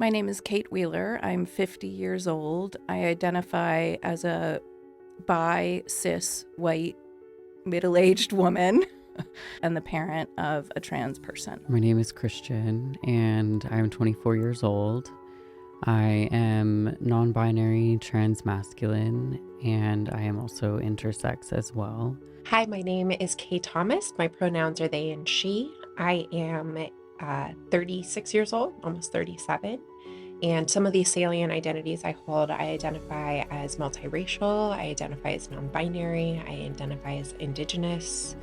My name is Kate Wheeler. I'm 50 years old. I identify as a bi, cis, white, middle-aged woman and the parent of a trans person. My name is Christian and I'm 24 years old. I am non-binary, trans-masculine, and I am also intersex as well. Hi, my name is Kay Thomas. My pronouns are they and she. I am 36 years old, almost 37. And some of the salient identities I hold, I identify as multiracial, I identify as non-binary, I identify as indigenous.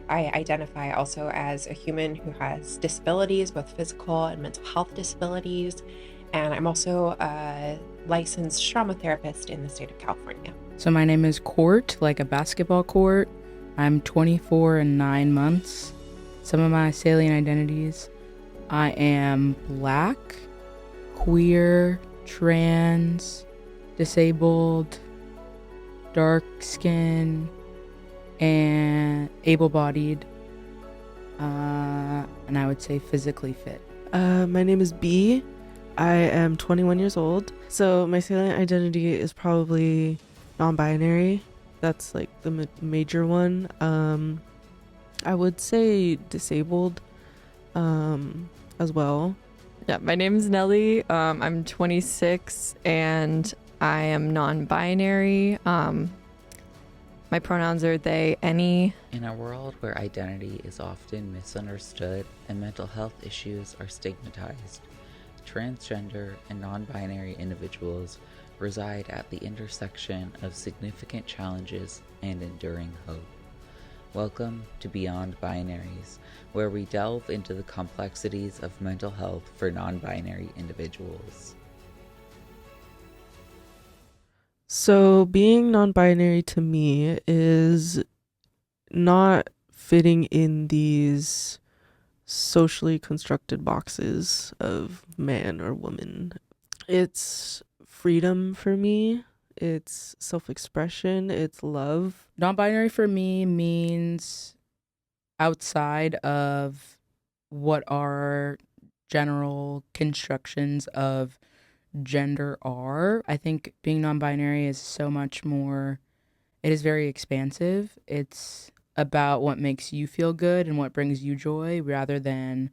I identify also as a human who has disabilities, both physical and mental health disabilities. And I'm also a licensed trauma therapist in the state of California. So my name is Court, like a basketball court. I'm 24 and 9 months. Some of my salient identities: I am black, queer, trans, disabled, dark skin, and able-bodied, and I would say physically fit. My name is B. I am 21 years old. So my salient identity is probably non-binary. That's like the major one. I would say disabled as well. Yeah, my name is Nellie. I'm 26 and I am non-binary. My pronouns are they, any. In a world where identity is often misunderstood and mental health issues are stigmatized, transgender and non-binary individuals reside at the intersection of significant challenges and enduring hope. Welcome to Beyond Binaries, where we delve into the complexities of mental health for non-binary individuals. So being non-binary to me is not fitting in these socially constructed boxes of man or woman. It's freedom for me. It's self-expression. It's love. Non-binary for me means outside of what our general constructions of gender are. I think being non-binary is so much more, it is very expansive. It's about what makes you feel good and what brings you joy rather than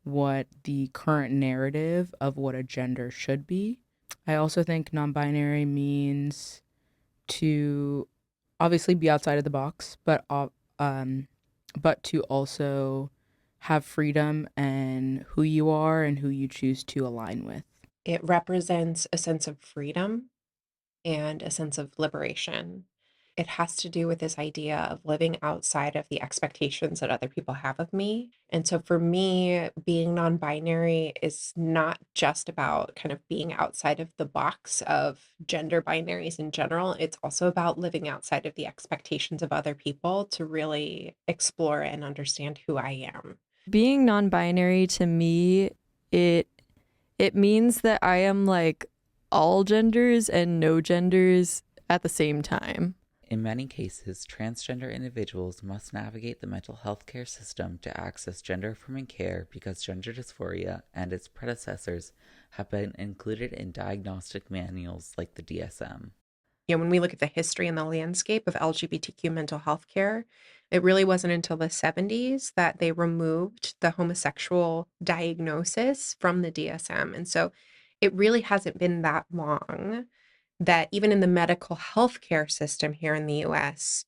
what the current narrative of what a gender should be. I also think non-binary means to obviously be outside of the box, but to also have freedom in who you are and who you choose to align with. It represents a sense of freedom and a sense of liberation. It has to do with this idea of living outside of the expectations that other people have of me. And so for me, being non-binary is not just about kind of being outside of the box of gender binaries in general. It's also about living outside of the expectations of other people to really explore and understand who I am. Being non-binary to me, it means that I am like all genders and no genders at the same time. In many cases, transgender individuals must navigate the mental health care system to access gender-affirming care because gender dysphoria and its predecessors have been included in diagnostic manuals like the DSM. You know, when we look at the history and the landscape of LGBTQ mental health care, it really wasn't until the 70s that they removed the homosexual diagnosis from the DSM. And so it really hasn't been that long that even in the medical healthcare system here in the US,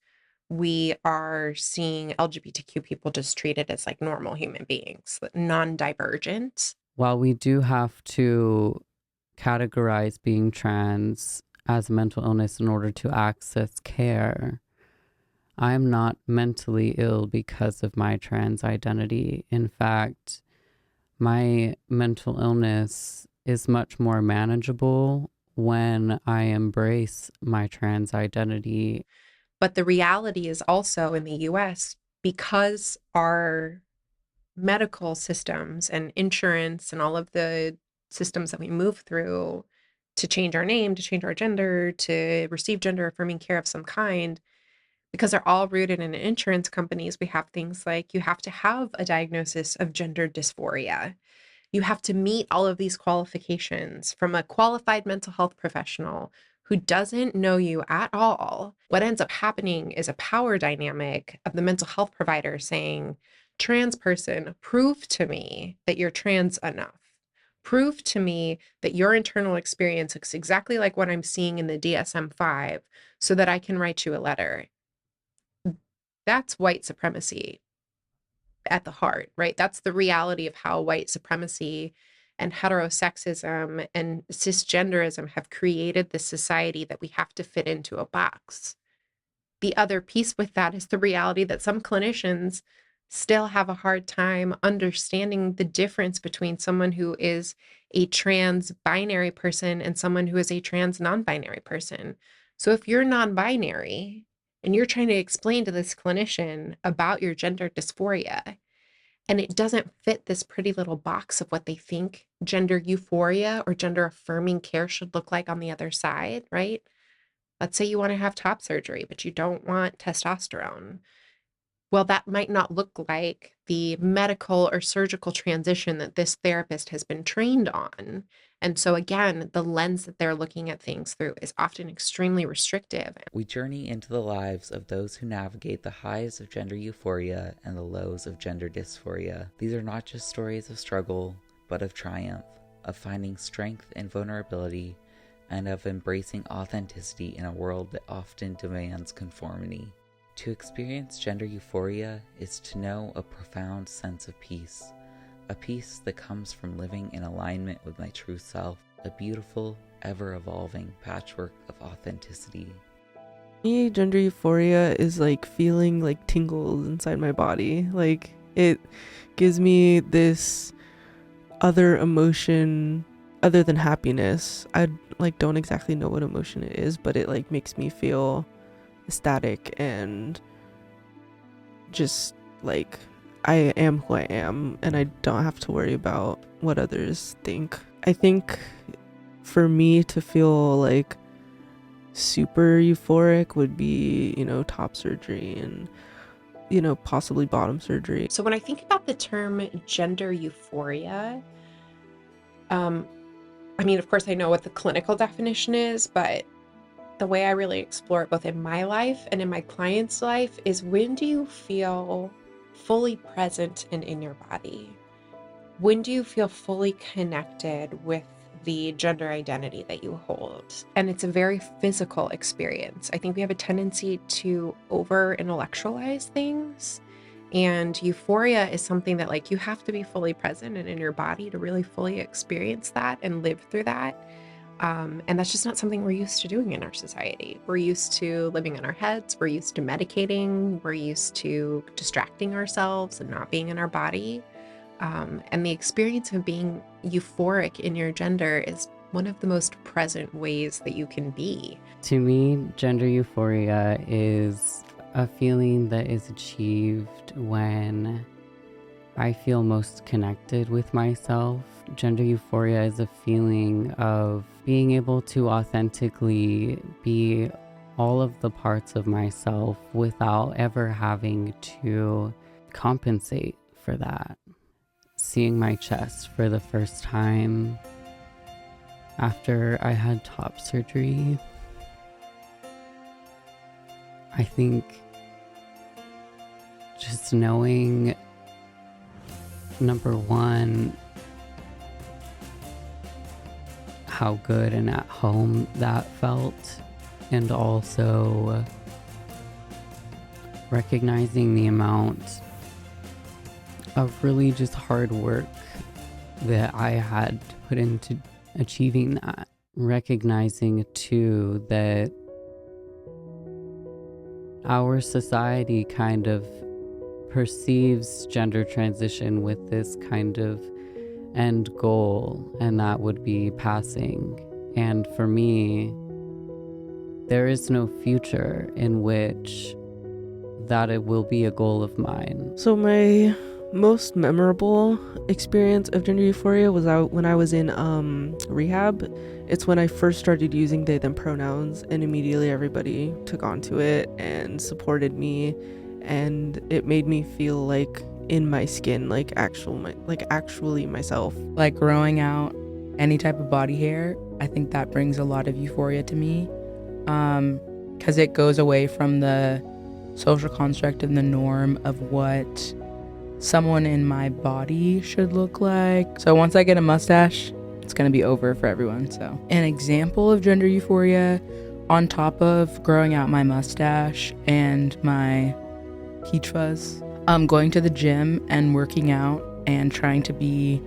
we are seeing LGBTQ people just treated as like normal human beings, non-divergent. While we do have to categorize being trans as a mental illness in order to access care, I am not mentally ill because of my trans identity. In fact, my mental illness is much more manageable when I embrace my trans identity. But the reality is also in the US, because our medical systems and insurance and all of the systems that we move through to change our name, to change our gender, to receive gender affirming care of some kind, because they're all rooted in insurance companies, we have things like you have to have a diagnosis of gender dysphoria. You have to meet all of these qualifications from a qualified mental health professional who doesn't know you at all. What ends up happening is a power dynamic of the mental health provider saying, trans person, prove to me that you're trans enough. Prove to me that your internal experience looks exactly like what I'm seeing in the DSM-5 so that I can write you a letter. That's white supremacy at the heart, right? That's the reality of how white supremacy and heterosexism and cisgenderism have created this society that we have to fit into a box. The other piece with that is the reality that some clinicians still have a hard time understanding the difference between someone who is a trans binary person and someone who is a trans non-binary person. So if you're non-binary and you're trying to explain to this clinician about your gender dysphoria, and it doesn't fit this pretty little box of what they think gender euphoria or gender affirming care should look like on the other side, right? Let's say you want to have top surgery, but you don't want testosterone. Well, that might not look like the medical or surgical transition that this therapist has been trained on. And so, again, the lens that they're looking at things through is often extremely restrictive. We journey into the lives of those who navigate the highs of gender euphoria and the lows of gender dysphoria. These are not just stories of struggle, but of triumph, of finding strength in vulnerability, and of embracing authenticity in a world that often demands conformity. To experience gender euphoria is to know a profound sense of peace, a peace that comes from living in alignment with my true self, a beautiful, ever-evolving patchwork of authenticity. Me, gender euphoria is like feeling like tingles inside my body. Like it gives me this other emotion other than happiness. I like don't exactly know what emotion it is, but it like makes me feel ecstatic and just like I am who I am and I don't have to worry about what others think. I think for me to feel like super euphoric would be, top surgery and, possibly bottom surgery. So when I think about the term gender euphoria, I mean, of course, I know what the clinical definition is, but the way I really explore it both in my life and in my client's life is, when do you feel fully present and in your body? When do you feel fully connected with the gender identity that you hold? And it's a very physical experience. I think we have a tendency to over intellectualize things. And euphoria is something that, like, you have to be fully present and in your body to really fully experience that and live through that. And that's just not something we're used to doing in our society. We're used to living in our heads. We're used to medicating. We're used to distracting ourselves and not being in our body. And the experience of being euphoric in your gender is one of the most present ways that you can be. To me, gender euphoria is a feeling that is achieved when I feel most connected with myself. Gender euphoria is a feeling of being able to authentically be all of the parts of myself without ever having to compensate for that. Seeing my chest for the first time after I had top surgery, I think just knowing, number one, how good and at home that felt, and also recognizing the amount of really just hard work that I had to put into achieving that. Recognizing too that our society kind of perceives gender transition with this kind of end goal, and that would be passing. And for me, there is no future in which that it will be a goal of mine. So my most memorable experience of gender euphoria was when I was in rehab. It's when I first started using they them pronouns, and immediately everybody took onto it and supported me, and it made me feel like in my skin, like actually myself. Like growing out any type of body hair, I think that brings a lot of euphoria to me, because it goes away from the social construct and the norm of what someone in my body should look like. So once I get a mustache, it's gonna be over for everyone. So an example of gender euphoria, on top of growing out my mustache and my peach fuzz, going to the gym and working out and trying to be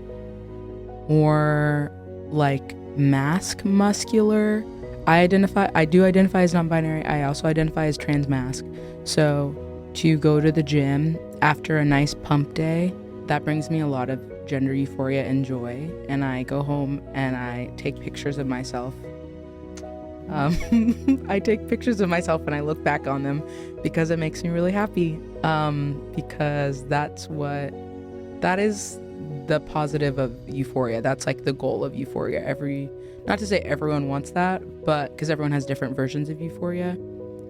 more like mask muscular. I do identify as non-binary. I also identify as trans mask. So to go to the gym after a nice pump day, that brings me a lot of gender euphoria and joy. And I go home and I take pictures of myself. I take pictures of myself and I look back on them because it makes me really happy. Because that is the positive of euphoria. That's like the goal of euphoria. Not to say everyone wants that, but because everyone has different versions of euphoria.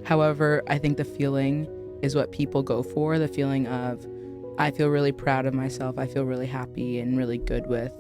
However, I think the feeling is what people go for, the feeling of, I feel really proud of myself, I feel really happy and really good with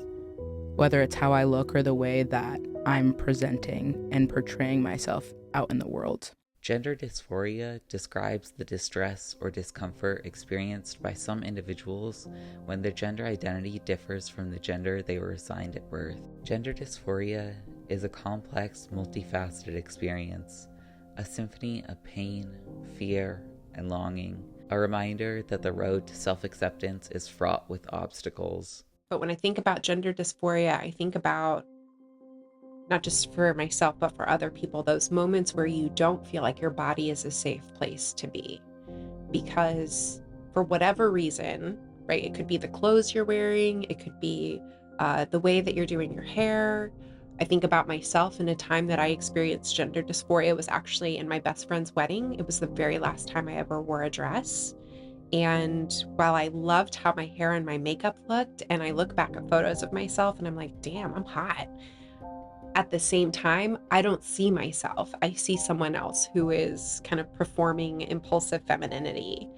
whether it's how I look or the way that I'm presenting and portraying myself out in the world. Gender dysphoria describes the distress or discomfort experienced by some individuals when their gender identity differs from the gender they were assigned at birth. Gender dysphoria is a complex, multifaceted experience, a symphony of pain, fear, and longing, a reminder that the road to self-acceptance is fraught with obstacles. But when I think about gender dysphoria, I think about, not just for myself, but for other people, those moments where you don't feel like your body is a safe place to be. Because for whatever reason, right, it could be the clothes you're wearing, it could be the way that you're doing your hair. I think about myself in a time that I experienced gender dysphoria was actually in my best friend's wedding. It was the very last time I ever wore a dress. And while I loved how my hair and my makeup looked, and I look back at photos of myself and I'm like, damn, I'm hot. At the same time, I don't see myself. I see someone else who is kind of performing impulsive femininity.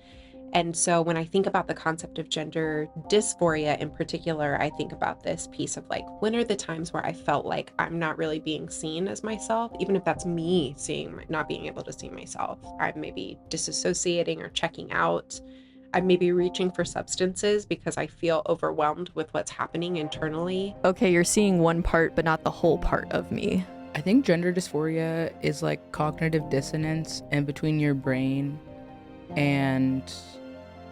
And so when I think about the concept of gender dysphoria in particular, I think about this piece of like, when are the times where I felt like I'm not really being seen as myself, even if that's me not being able to see myself. I'm maybe disassociating or checking out. I'm maybe reaching for substances because I feel overwhelmed with what's happening internally. Okay, you're seeing one part, but not the whole part of me. I think gender dysphoria is like cognitive dissonance in between your brain and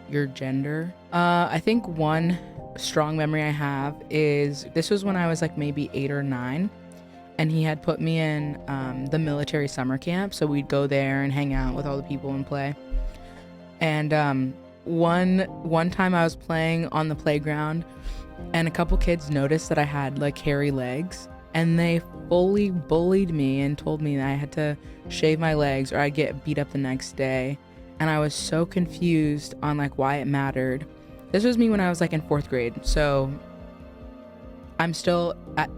your gender. I think one strong memory I have is this was when I was like maybe 8 or 9, and he had put me in the military summer camp. So we'd go there and hang out with all the people and play. And one time I was playing on the playground, and a couple kids noticed that I had like hairy legs, and they fully bullied me and told me that I had to shave my legs or I'd get beat up the next day. And I was so confused on like why it mattered. This was me when I was like in 4th grade. So I'm still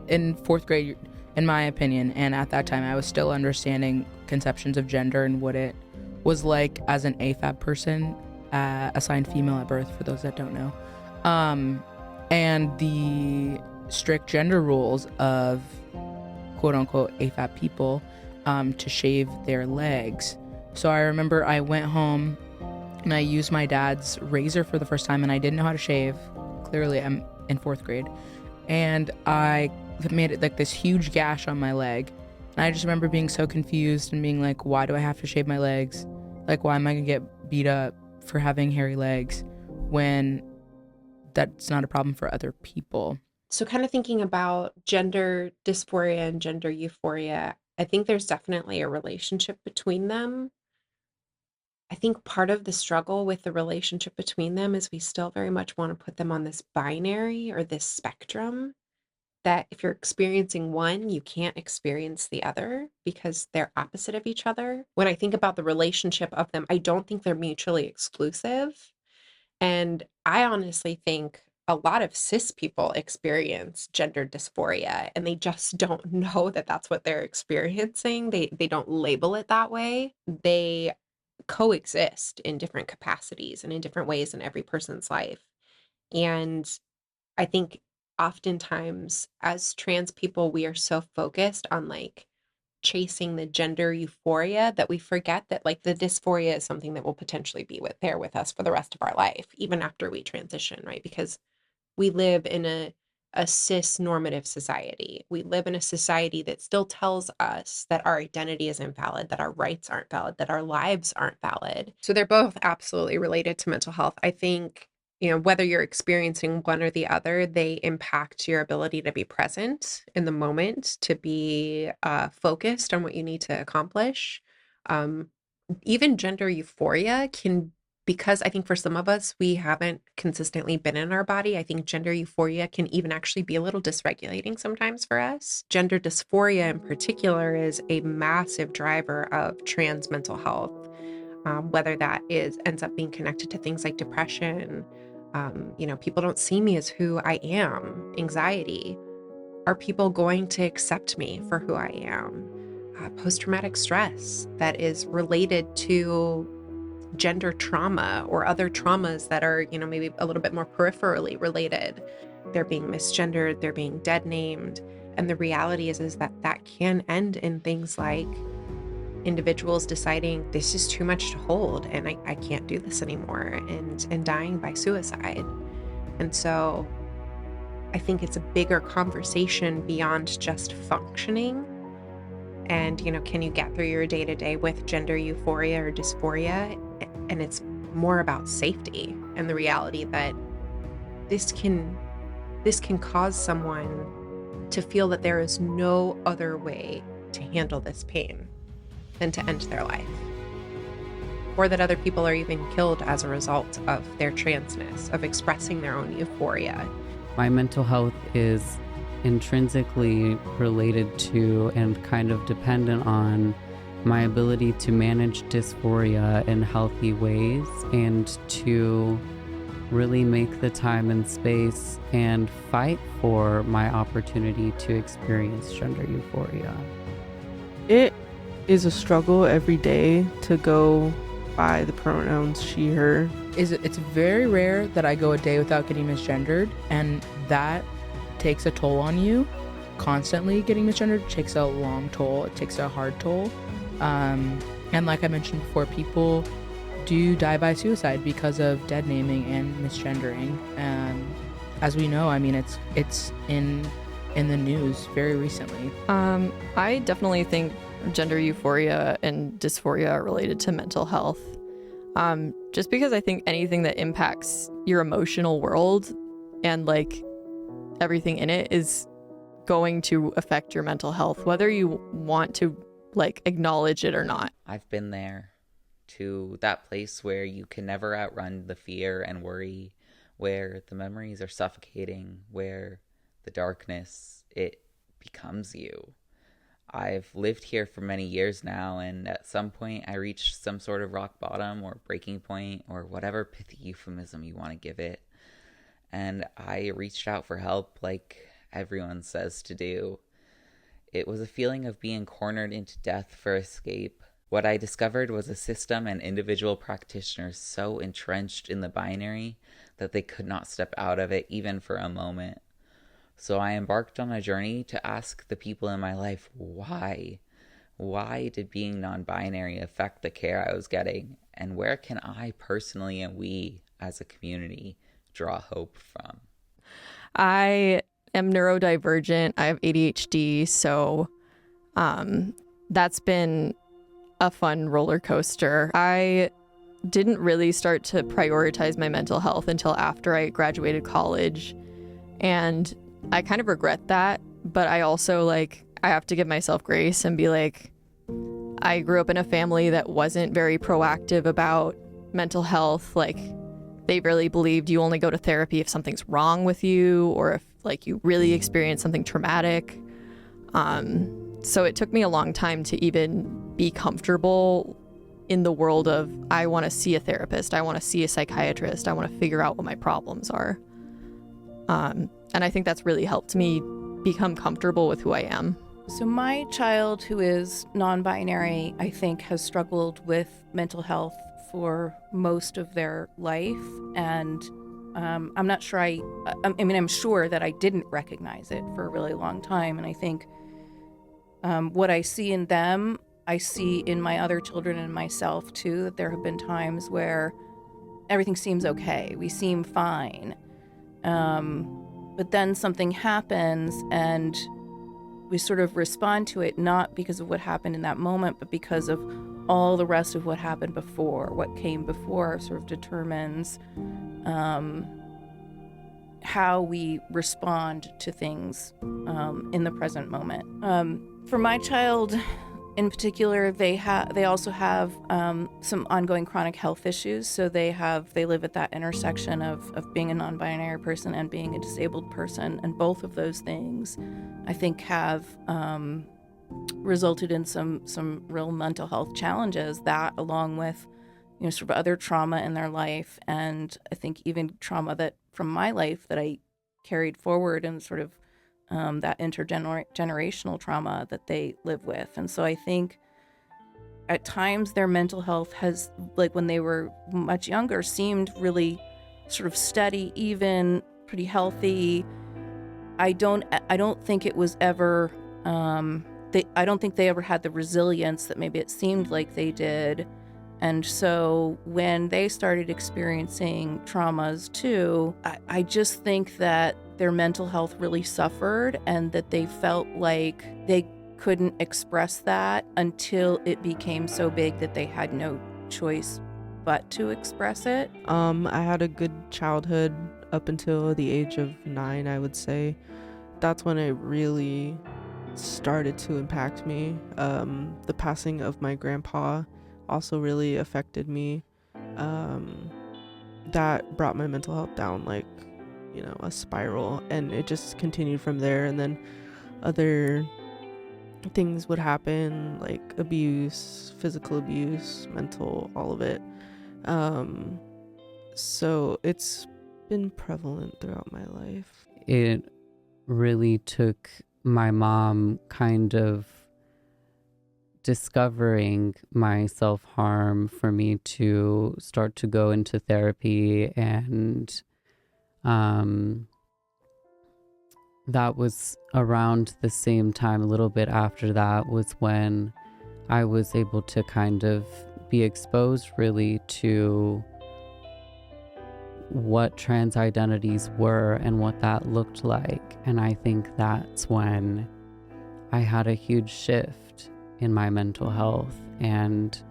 in 4th grade, in my opinion. And at that time, I was still understanding conceptions of gender and what it was like as an AFAB person, assigned female at birth, for those that don't know. And the strict gender rules of quote unquote AFAB people to shave their legs. So I remember I went home and I used my dad's razor for the first time, and I didn't know how to shave. Clearly, I'm in 4th grade. And I made it like this huge gash on my leg. And I just remember being so confused and being like, why do I have to shave my legs? Like, why am I going to get beat up for having hairy legs when that's not a problem for other people? So kind of thinking about gender dysphoria and gender euphoria, I think there's definitely a relationship between them. I think part of the struggle with the relationship between them is we still very much want to put them on this binary or this spectrum, that if you're experiencing one, you can't experience the other because they're opposite of each other. When I think about the relationship of them, I don't think they're mutually exclusive. And I honestly think a lot of cis people experience gender dysphoria and they just don't know that that's what they're experiencing. They don't label it that way. They coexist in different capacities and in different ways in every person's life. And I think oftentimes as trans people, we are so focused on like chasing the gender euphoria that we forget that like the dysphoria is something that will potentially be there with us for the rest of our life, even after we transition, right? Because we live in a cis normative society. We live in a society that still tells us that our identity is invalid, that our rights aren't valid, that our lives aren't valid. So they're both absolutely related to mental health. I think, whether you're experiencing one or the other, they impact your ability to be present in the moment, to be focused on what you need to accomplish. Um, Even gender euphoria can, because I think for some of us, we haven't consistently been in our body. I think gender euphoria can even actually be a little dysregulating sometimes for us. Gender dysphoria in particular is a massive driver of trans mental health, whether that ends up being connected to things like depression. People don't see me as who I am, anxiety. Are people going to accept me for who I am? Post-traumatic stress that is related to gender trauma or other traumas that are, maybe a little bit more peripherally related. They're being misgendered, they're being dead named. And the reality is that that can end in things like individuals deciding this is too much to hold and I can't do this anymore, and dying by suicide. And so I think it's a bigger conversation beyond just functioning. And, can you get through your day to day with gender euphoria or dysphoria? And it's more about safety and the reality that this can cause someone to feel that there is no other way to handle this pain than to end their life. Or that other people are even killed as a result of their transness, of expressing their own euphoria. My mental health is intrinsically related to and kind of dependent on my ability to manage dysphoria in healthy ways and to really make the time and space and fight for my opportunity to experience gender euphoria. It is a struggle every day to go by the pronouns she, her. It's very rare that I go a day without getting misgendered, and that takes a toll on you. Constantly getting misgendered takes a long toll. It takes a hard toll. And like I mentioned before, people do die by suicide because of dead naming and misgendering. As we know, I mean, it's in the news very recently. I definitely think gender euphoria and dysphoria are related to mental health. Just because I think anything that impacts your emotional world and like everything in it is going to affect your mental health, whether you want to like acknowledge it or not. I've been there, to that place where you can never outrun the fear and worry, where the memories are suffocating, where the darkness, it becomes you. I've lived here for many years now, and at some point I reached some sort of rock bottom or breaking point or whatever pithy euphemism you want to give it. And I reached out for help like everyone says to do. It was a feeling of being cornered into death for escape. What I discovered was a system and individual practitioners so entrenched in the binary that they could not step out of it even for a moment. So I embarked on a journey to ask the people in my life why. Why did being non-binary affect the care I was getting? And where can I personally and we as a community draw hope from? I am neurodivergent. I have ADHD, so that's been a fun roller coaster. I didn't really start to prioritize my mental health until after I graduated college, and I kind of regret that, but I also I have to give myself grace and be like, I grew up in a family that wasn't very proactive about mental health. Like, they really believed you only go to therapy if something's wrong with you or if you really experience something traumatic. So it took me a long time to even be comfortable in the world of, I want to see a therapist, I want to see a psychiatrist, I want to figure out what my problems are. And I think that's really helped me become comfortable with who I am. So my child, who is non-binary, I think has struggled with mental health for most of their life, and I'm not sure I'm sure that I didn't recognize it for a really long time. And I think what I see in them, I see in my other children and myself too, that there have been times where everything seems okay. We seem fine. But then something happens and we sort of respond to it, not because of what happened in that moment, but because of all the rest of what happened before. What came before sort of determines how we respond to things in the present moment. For my child in particular, they also have some ongoing chronic health issues. So they live at that intersection of being a non-binary person and being a disabled person, and both of those things, I think, have resulted in some real mental health challenges. That, along with sort of other trauma in their life, and I think even trauma that from my life that I carried forward, and sort of that intergenerational trauma that they live with. And so I think at times their mental health has, like when they were much younger, seemed really sort of steady, even pretty healthy. I don't think it was ever I don't think they ever had the resilience that maybe it seemed like they did. And so when they started experiencing traumas too, I just think that their mental health really suffered, and that they felt like they couldn't express that until it became so big that they had no choice but to express it. I had a good childhood up until the age of 9, I would say. That's when it really started to impact me. The passing of my grandpa also really affected me. That brought my mental health down like, a spiral, and it just continued from there. And then other things would happen, like abuse, physical abuse, mental, all of it. So it's been prevalent throughout my life. It really took my mom kind of discovering my self-harm for me to start to go into therapy, and that was around the same time, a little bit after that, was when I was able to kind of be exposed really to what trans identities were and what that looked like. And I think that's when I had a huge shift in my mental health, and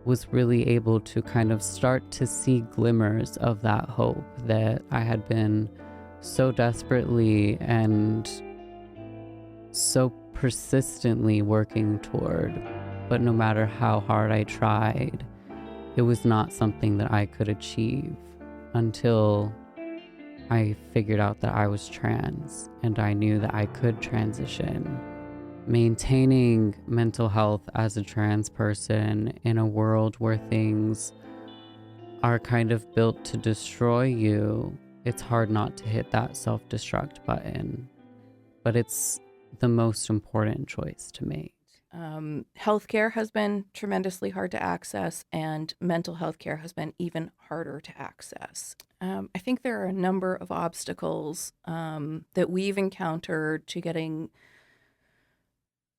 was really able to kind of start to see glimmers of that hope that I had been so desperately and so persistently working toward. But no matter how hard I tried, it was not something that I could achieve until I figured out that I was trans and I knew that I could transition. Maintaining mental health as a trans person in a world where things are kind of built to destroy you, it's hard not to hit that self-destruct button. But it's the most important choice to make. Healthcare has been tremendously hard to access, and mental health care has been even harder to access. I think there are a number of obstacles that we've encountered to getting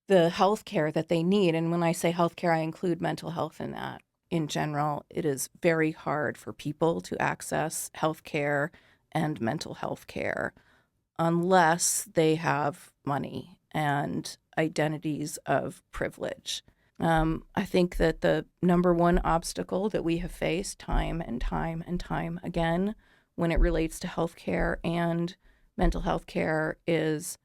the health care that they need. And when I say healthcare, I include mental health in that. In general, it is very hard for people to access healthcare and mental health care unless they have money and identities of privilege. I think that the number one obstacle that we have faced time and time and time again when it relates to healthcare and mental health care is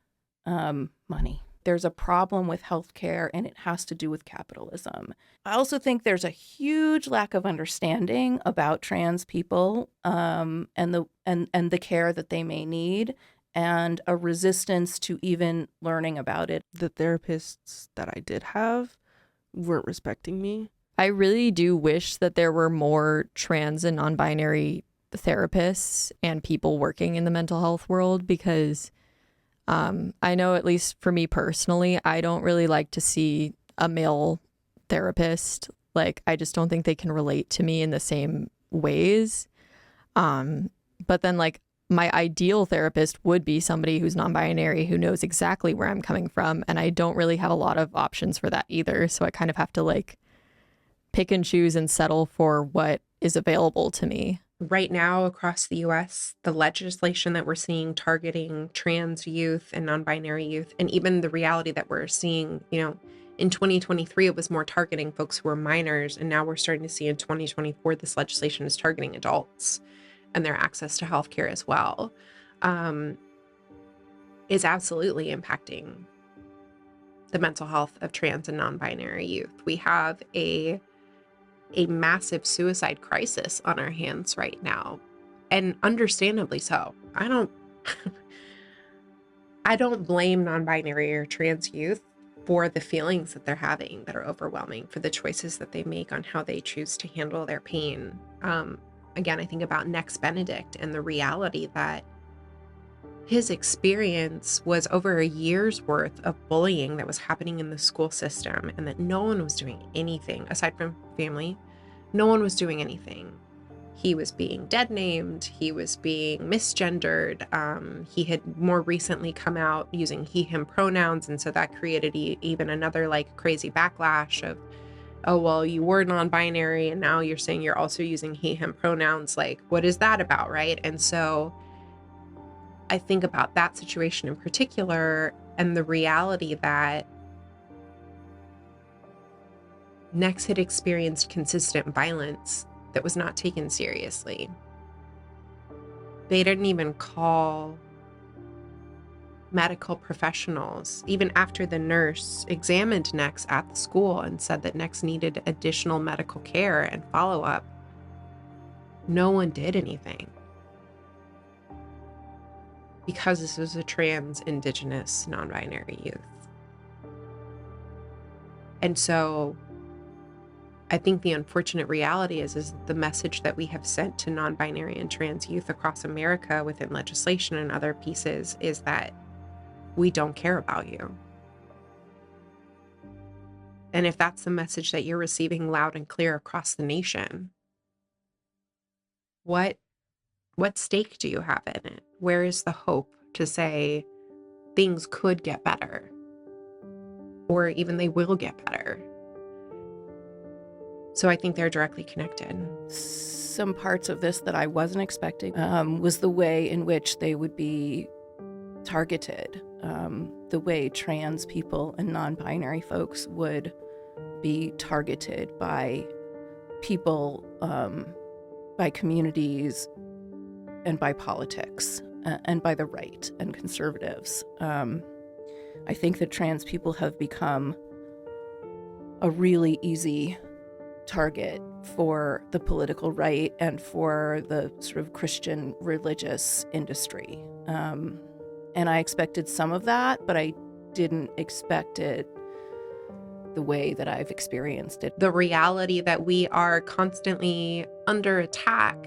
money. There's a problem with healthcare, and it has to do with capitalism. I also think there's a huge lack of understanding about trans people and the care that they may need, and a resistance to even learning about it. The therapists that I did have weren't respecting me. I really do wish that there were more trans and non-binary therapists and people working in the mental health world, because I know, at least for me personally, I don't really like to see a male therapist. Like, I just don't think they can relate to me in the same ways. But then like my ideal therapist would be somebody who's non-binary, who knows exactly where I'm coming from. And I don't really have a lot of options for that either. So I kind of have to like pick and choose and settle for what is available to me. Right now across the US, the legislation that we're seeing targeting trans youth and non-binary youth, and even the reality that we're seeing, in 2023, it was more targeting folks who were minors. And now we're starting to see in 2024, this legislation is targeting adults and their access to healthcare as well, is absolutely impacting the mental health of trans and non-binary youth. We have a massive suicide crisis on our hands right now, and understandably so. I don't blame non-binary or trans youth for the feelings that they're having that are overwhelming, for the choices that they make on how they choose to handle their pain. Again, I think about Nex Benedict and the reality that his experience was over a year's worth of bullying that was happening in the school system, and that no one was doing anything aside from family. No one was doing anything. He was being dead named. He was being misgendered. He had more recently come out using he, him pronouns. And so that created even another like crazy backlash of, oh, well, you were non-binary and now you're saying you're also using he, him pronouns. Like, what is that about, right? And so I think about that situation in particular, and the reality that Nex had experienced consistent violence that was not taken seriously. They didn't even call medical professionals, even after the nurse examined Nex at the school and said that Nex needed additional medical care and follow-up. No one did anything, because this was a trans, indigenous, non-binary youth. And so I think the unfortunate reality is the message that we have sent to non-binary and trans youth across America within legislation and other pieces is that we don't care about you. And if that's the message that you're receiving loud and clear across the nation, what stake do you have in it? Where is the hope to say things could get better, or even they will get better? So I think they're directly connected. Some parts of this that I wasn't expecting was the way in which they would be targeted, the way trans people and non-binary folks would be targeted by people, by communities, and by politics, and by the right and conservatives. I think that trans people have become a really easy target for the political right and for the sort of Christian religious industry. And I expected some of that, but I didn't expect it the way that I've experienced it. The reality that we are constantly under attack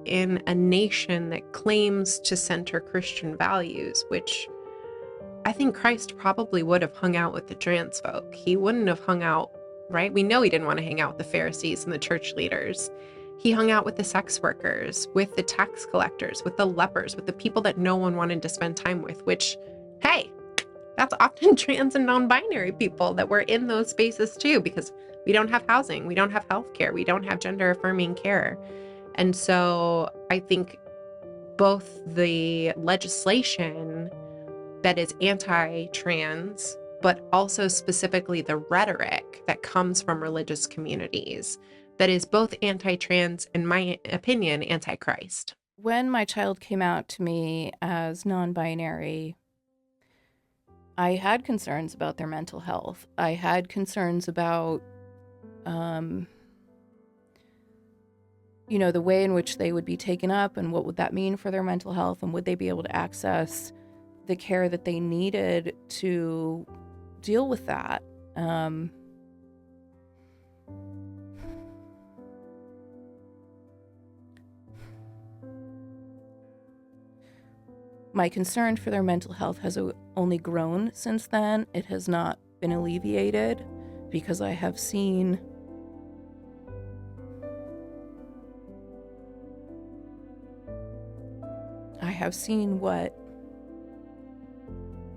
in a nation that claims to center Christian values, which I think Christ probably would have hung out with the trans folk. He wouldn't have hung out, right? We know he didn't want to hang out with the Pharisees and the church leaders. He hung out with the sex workers, with the tax collectors, with the lepers, with the people that no one wanted to spend time with, which, hey, that's often trans and non-binary people that were in those spaces too, because we don't have housing, we don't have healthcare, we don't have gender affirming care. And so I think both the legislation that is anti-trans, but also specifically the rhetoric that comes from religious communities that is both anti-trans, in my opinion, anti-Christ. When my child came out to me as non-binary, I had concerns about their mental health. I had concerns about, the way in which they would be taken up and what would that mean for their mental health, and would they be able to access the care that they needed to deal with that. My concern for their mental health has only grown since then. It has not been alleviated because I have seen have seen what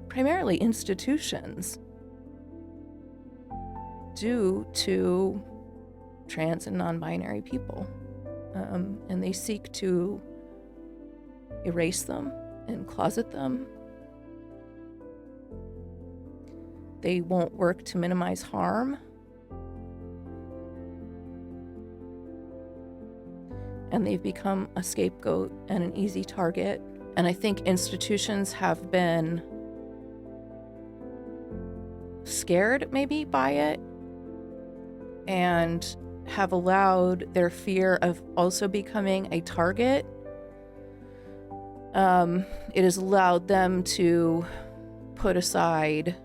primarily institutions do to trans and non-binary people. And they seek to erase them and closet them. They won't work to minimize harm. And they've become a scapegoat and an easy target. And I think institutions have been scared maybe by it and have allowed their fear of also becoming a target. It has allowed them to put aside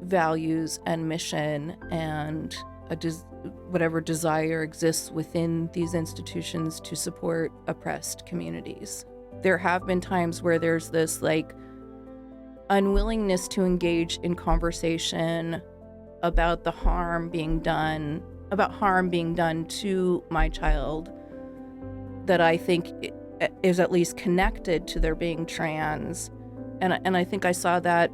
values and mission and whatever desire exists within these institutions to support oppressed communities. There have been times where there's this unwillingness to engage in conversation about harm being done to my child that I think is at least connected to their being trans. And I think I saw that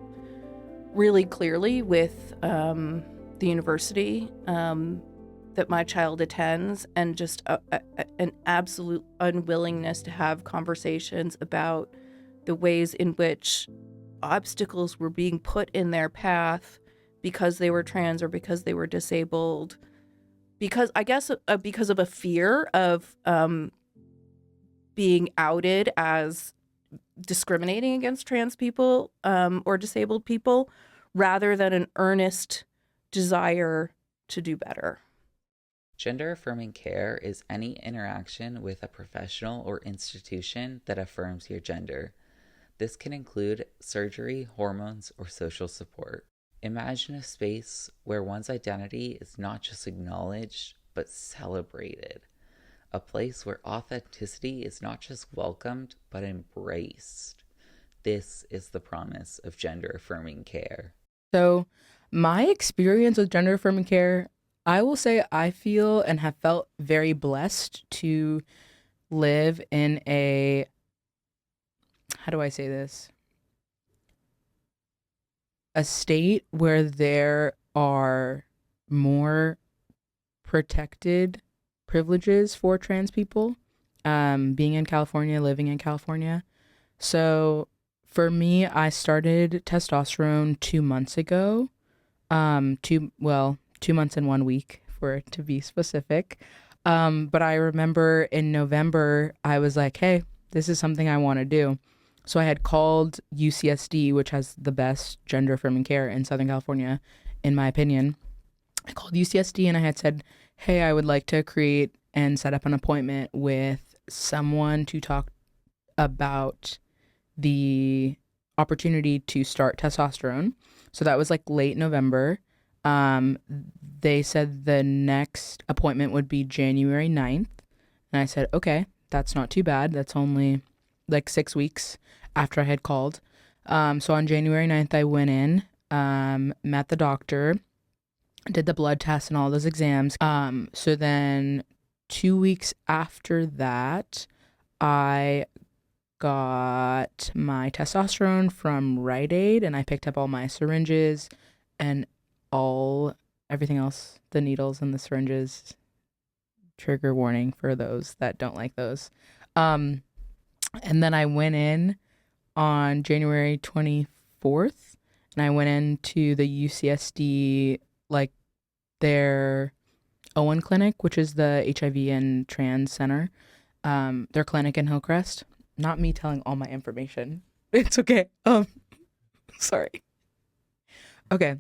really clearly with the university that my child attends, and just an absolute unwillingness to have conversations about the ways in which obstacles were being put in their path because they were trans or because they were disabled, because of a fear of being outed as discriminating against trans people or disabled people, rather than an earnest desire to do better. Gender affirming care is any interaction with a professional or institution that affirms your gender. This can include surgery, hormones, or social support. Imagine a space where one's identity is not just acknowledged, but celebrated. A place where authenticity is not just welcomed, but embraced. This is the promise of gender affirming care. So, my experience with gender affirming care, I will say I feel and have felt very blessed to live in how do I say this? A state where there are more protected privileges for trans people, being in California, living in California. So for me, I started testosterone 2 months ago. 2 months and 1 week, for it to be specific. But I remember in November, I was like, hey, this is something I want to do. So I had called UCSD, which has the best gender affirming care in Southern California, in my opinion. I called UCSD and I had said, hey, I would like to create and set up an appointment with someone to talk about the opportunity to start testosterone. So that was late November. They said the next appointment would be January 9th. And I said, okay, that's not too bad. That's only 6 weeks after I had called. So on January 9th, I went in, met the doctor, did the blood test and all those exams. So then 2 weeks after that, I got my testosterone from Rite Aid, and I picked up all my syringes and everything else, the needles and the syringes. Trigger warning for those that don't like those. And then I went in on January 24th, and I went into the UCSD, their Owen Clinic, which is the HIV and trans center, their clinic in Hillcrest. Not me telling all my information. It's okay. Sorry. Okay.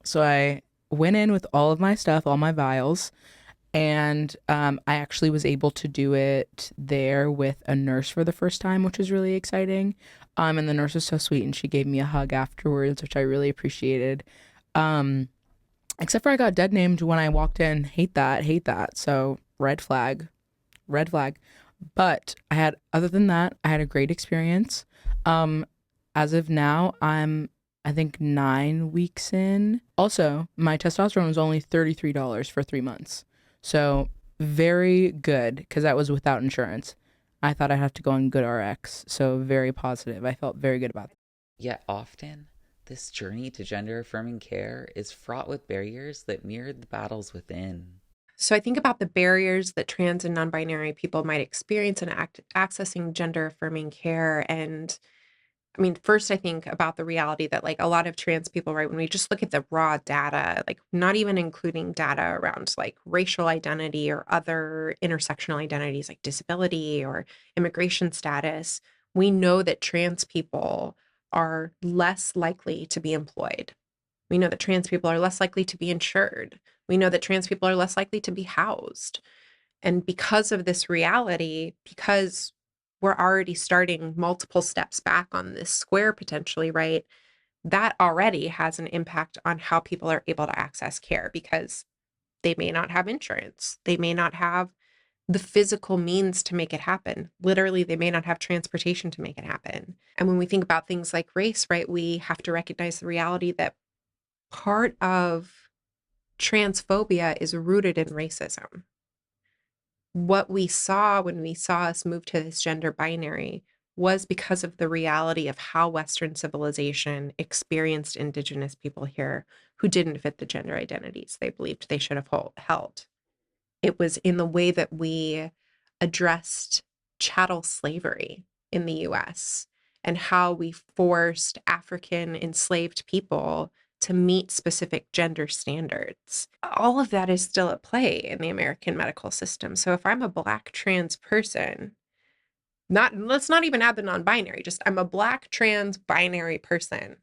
So I went in with all of my stuff, all my vials, and I actually was able to do it there with a nurse for the first time, which was really exciting. And the nurse was so sweet, and she gave me a hug afterwards, which I really appreciated. Except for I got dead named when I walked in. Hate that. So red flag. But other than that, I had a great experience. As of now, I'm, I think, 9 weeks in. Also, my testosterone was only $33 for 3 months. So very good, because that was without insurance. I thought I'd have to go on GoodRx, so very positive. I felt very good about that. Yet often, this journey to gender affirming care is fraught with barriers that mirror the battles within. So I think about the barriers that trans and non-binary people might experience in accessing gender affirming care. And I mean, first, I think about the reality that like a lot of trans people, right, when we just look at the raw data, like not even including data around like racial identity or other intersectional identities like disability or immigration status, we know that trans people are less likely to be employed. We know that trans people are less likely to be insured. We know that trans people are less likely to be housed. And because of this reality, because we're already starting multiple steps back on this square potentially, right? That already has an impact on how people are able to access care because they may not have insurance. They may not have the physical means to make it happen. Literally, they may not have transportation to make it happen. And when we think about things like race, right, we have to recognize the reality that part of transphobia is rooted in racism. What we saw when we saw us move to this gender binary was because of the reality of how Western civilization experienced Indigenous people here who didn't fit the gender identities they believed they should have held. It was in the way that we addressed chattel slavery in the US and how we forced African enslaved people to meet specific gender standards. All of that is still at play in the American medical system. So if I'm a Black trans person, let's not even add the non-binary, just I'm a Black trans binary person,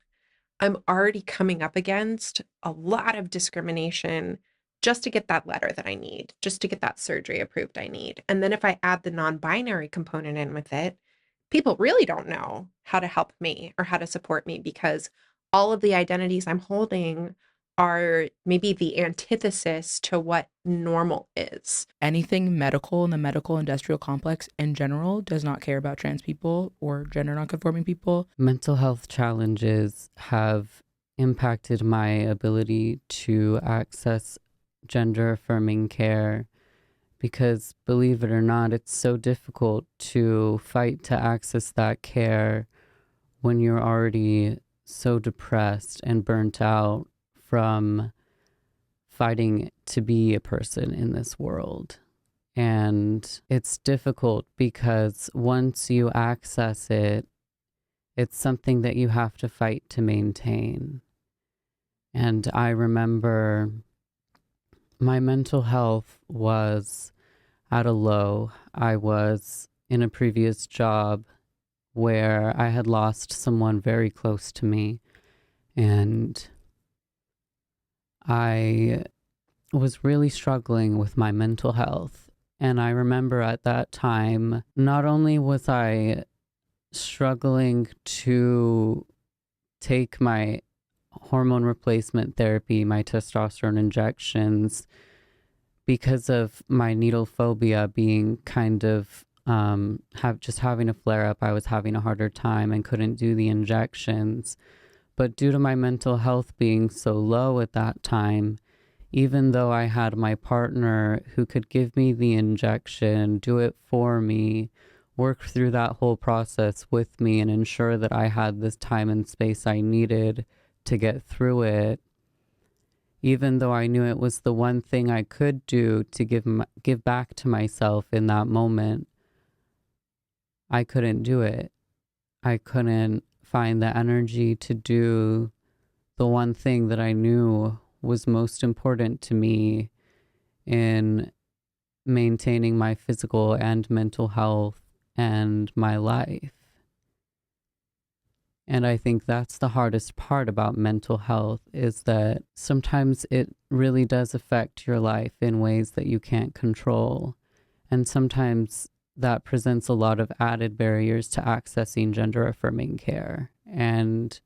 I'm already coming up against a lot of discrimination just to get that letter that I need, just to get that surgery approved I need. And then if I add the non-binary component in with it, people really don't know how to help me or how to support me because all of the identities I'm holding are maybe the antithesis to what normal is. Anything medical in the medical industrial complex in general does not care about trans people or gender nonconforming people. Mental health challenges have impacted my ability to access gender affirming care because, believe it or not, it's so difficult to fight to access that care when you're already so depressed and burnt out from fighting to be a person in this world. And it's difficult because once you access it, it's something that you have to fight to maintain. And I remember my mental health was at a low. I was in a previous job where I had lost someone very close to me, and I was really struggling with my mental health. And I remember at that time, not only was I struggling to take my hormone replacement therapy, my testosterone injections, because of my needle phobia being kind of having a flare up, I was having a harder time and couldn't do the injections. But due to my mental health being so low at that time, even though I had my partner who could give me the injection, do it for me, work through that whole process with me and ensure that I had this time and space I needed to get through it, even though I knew it was the one thing I could do to give back to myself in that moment, I couldn't do it. I couldn't find the energy to do the one thing that I knew was most important to me in maintaining my physical and mental health and my life. And I think that's the hardest part about mental health, is that sometimes it really does affect your life in ways that you can't control. And sometimes that presents a lot of added barriers to accessing gender affirming care. And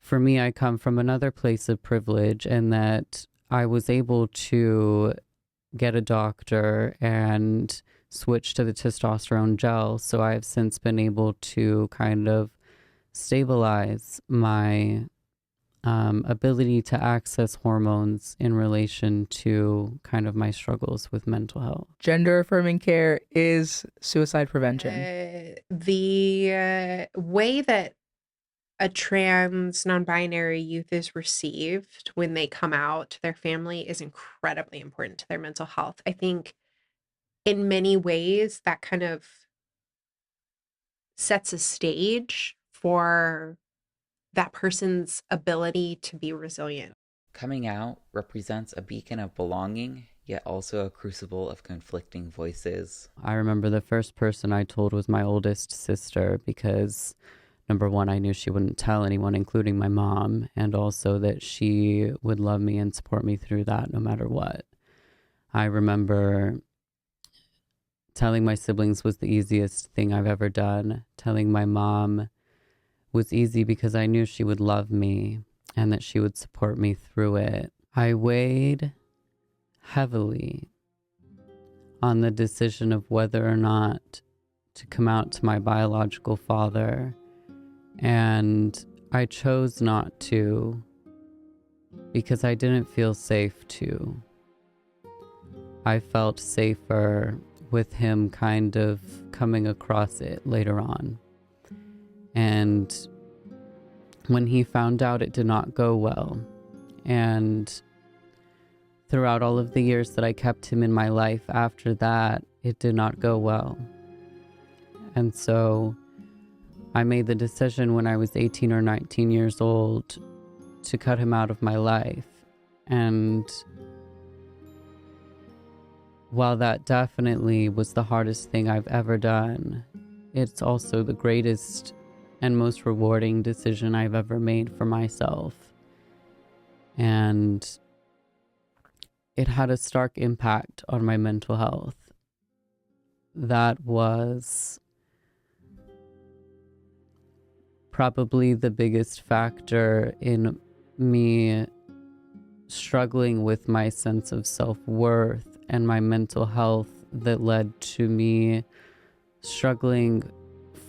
for me, I come from another place of privilege in that I was able to get a doctor and switch to the testosterone gel. So I have since been able to kind of stabilize my ability to access hormones in relation to kind of my struggles with mental health. Gender affirming care is suicide prevention. The way that a trans non-binary youth is received when they come out to their family is incredibly important to their mental health. I think in many ways that kind of sets a stage for that person's ability to be resilient. Coming out represents a beacon of belonging, yet also a crucible of conflicting voices. I remember the first person I told was my oldest sister because, number one, I knew she wouldn't tell anyone, including my mom, and also that she would love me and support me through that no matter what. I remember telling my siblings was the easiest thing I've ever done. Telling my mom was easy because I knew she would love me and that she would support me through it. I weighed heavily on the decision of whether or not to come out to my biological father, and I chose not to because I didn't feel safe to. I felt safer with him kind of coming across it later on. And when he found out, it did not go well. And throughout all of the years that I kept him in my life after that, it did not go well. And so I made the decision when I was 18 or 19 years old to cut him out of my life. And while that definitely was the hardest thing I've ever done, it's also the greatest and most rewarding decision I've ever made for myself. And it had a stark impact on my mental health. That was probably the biggest factor in me struggling with my sense of self-worth and my mental health, that led to me struggling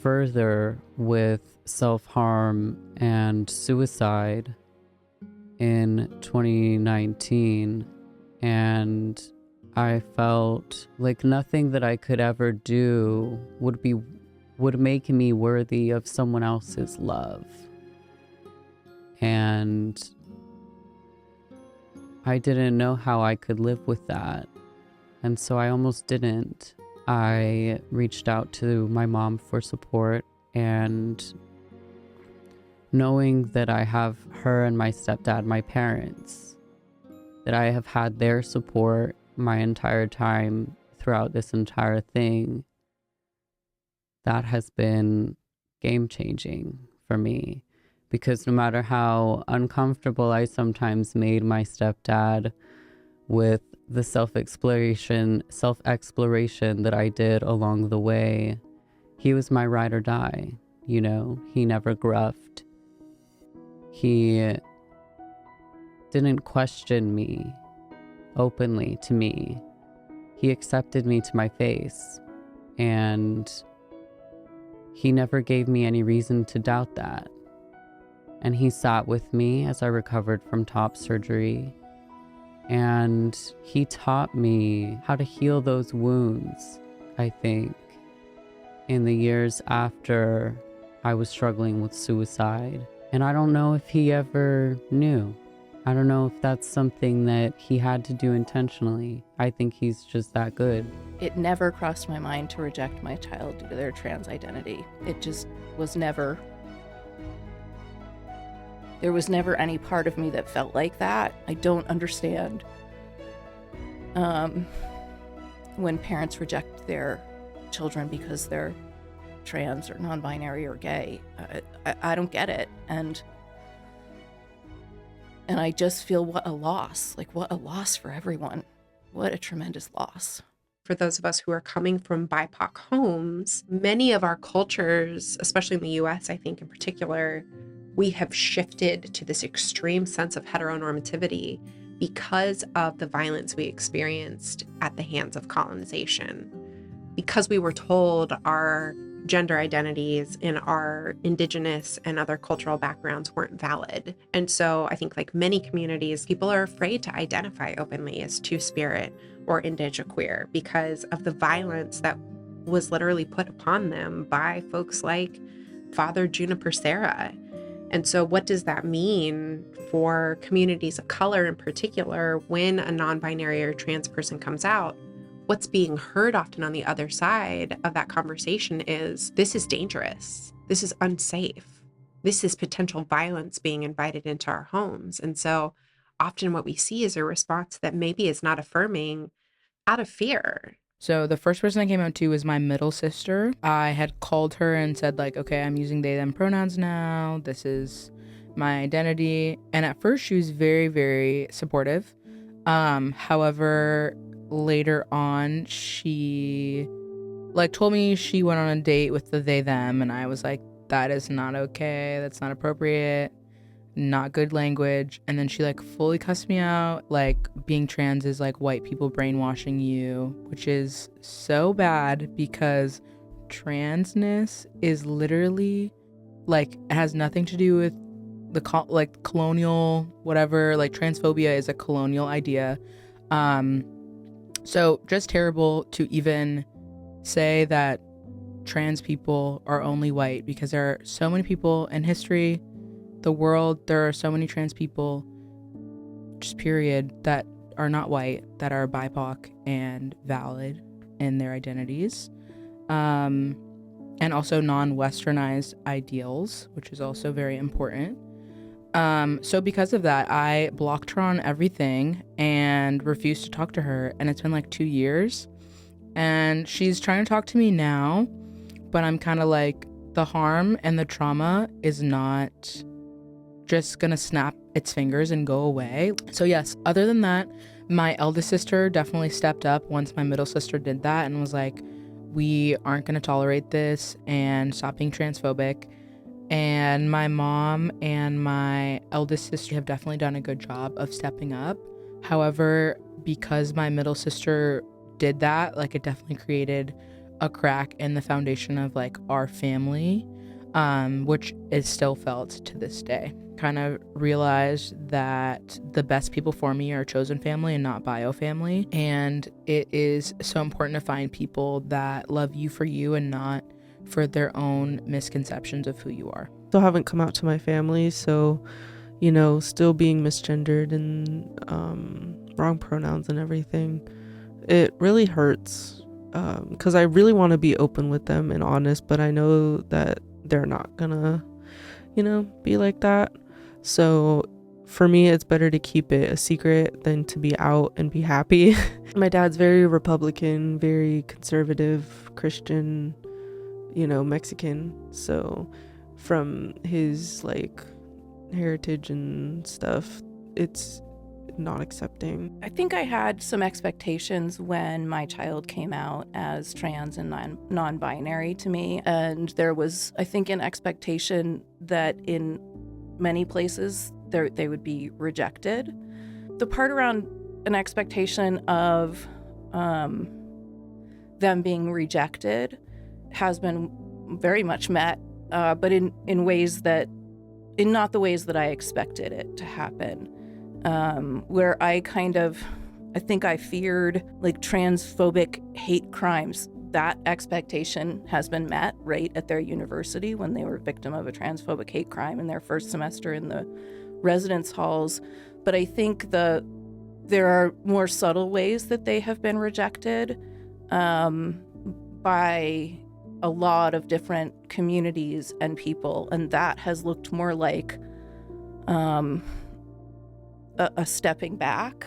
further with self-harm and suicide in 2019. And I felt like nothing that I could ever do would make me worthy of someone else's love. And I didn't know how I could live with that. And so I almost didn't. I reached out to my mom for support, and knowing that I have her and my stepdad, my parents, that I have had their support my entire time throughout this entire thing, that has been game-changing for me. Because no matter how uncomfortable I sometimes made my stepdad with the self-exploration that I did along the way, he was my ride or die. You know, he never gruffed. He didn't question me openly to me. He accepted me to my face, and he never gave me any reason to doubt that. And he sat with me as I recovered from top surgery, and he taught me how to heal those wounds, I think, in the years after I was struggling with suicide. And I don't know if he ever knew. I don't know if that's something that he had to do intentionally. I think he's just that good. It never crossed my mind to reject my child due to their trans identity. It just was never. There was never any part of me that felt like that. I don't understand when parents reject their children because they're trans or non-binary or gay. I don't get it. And I just feel what a loss for everyone. What a tremendous loss. For those of us who are coming from BIPOC homes, many of our cultures, especially in the US, I think in particular, we have shifted to this extreme sense of heteronormativity because of the violence we experienced at the hands of colonization. Because we were told our gender identities in our indigenous and other cultural backgrounds weren't valid. And so I think, like many communities, people are afraid to identify openly as two-spirit or indigiqueer because of the violence that was literally put upon them by folks like Father Juniper Serra. And so what does that mean for communities of color in particular when a non-binary or trans person comes out? What's being heard often on the other side of that conversation is, this is dangerous. This is unsafe. This is potential violence being invited into our homes. And so often what we see is a response that maybe is not affirming out of fear. So the first person I came out to was my middle sister. I had called her and said, like, okay, I'm using they, them pronouns now. This is my identity. And at first she was very, very supportive. However, later on, she told me she went on a date with the they, them. And I was like, that is not okay. That's not appropriate. Not good language. And then she fully cussed me out, being trans is like white people brainwashing you, which is so bad because transness is literally it has nothing to do with the colonial whatever. Transphobia is a colonial idea. So just terrible to even say that trans people are only white, because there are so many people in history, the world, there are so many trans people, just period, that are not white, that are BIPOC and valid in their identities. And also non-westernized ideals, which is also very important. So because of that, I blocked her on everything and refused to talk to her. And it's been 2 years. And she's trying to talk to me now, but I'm kind of the harm and the trauma is not just gonna snap its fingers and go away. So yes, other than that, my eldest sister definitely stepped up once my middle sister did that and was like, we aren't gonna tolerate this and stop being transphobic. And my mom and my eldest sister have definitely done a good job of stepping up. However, because my middle sister did that, it definitely created a crack in the foundation of our family, which is still felt to this day. Kind of realized that the best people for me are chosen family and not bio family. And it is so important to find people that love you for you and not for their own misconceptions of who you are. Still haven't come out to my family, so still being misgendered and wrong pronouns and everything, it really hurts, because I really want to be open with them and honest, but I know that they're not gonna be like that. So for me, it's better to keep it a secret than to be out and be happy. My dad's very Republican, very conservative, Christian, Mexican. So from his heritage and stuff, it's not accepting. I think I had some expectations when my child came out as trans and non-binary to me. And there was, I think, an expectation that in many places they would be rejected. The part around an expectation of them being rejected has been very much met, but in ways that, in not the ways that I expected it to happen. Where I think I feared transphobic hate crimes. That expectation has been met right at their university when they were victim of a transphobic hate crime in their first semester in the residence halls. But I think there are more subtle ways that they have been rejected by a lot of different communities and people, and that has looked more like a stepping back,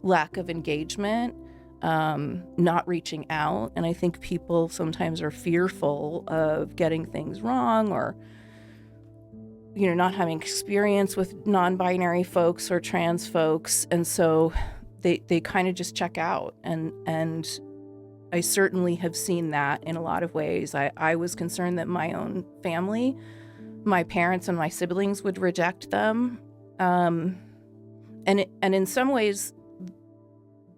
lack of engagement, not reaching out. And I think people sometimes are fearful of getting things wrong, or not having experience with non-binary folks or trans folks, and so they kind of just check out. And I certainly have seen that in a lot of ways. I was concerned that my own family, my parents and my siblings, would reject them. And in some ways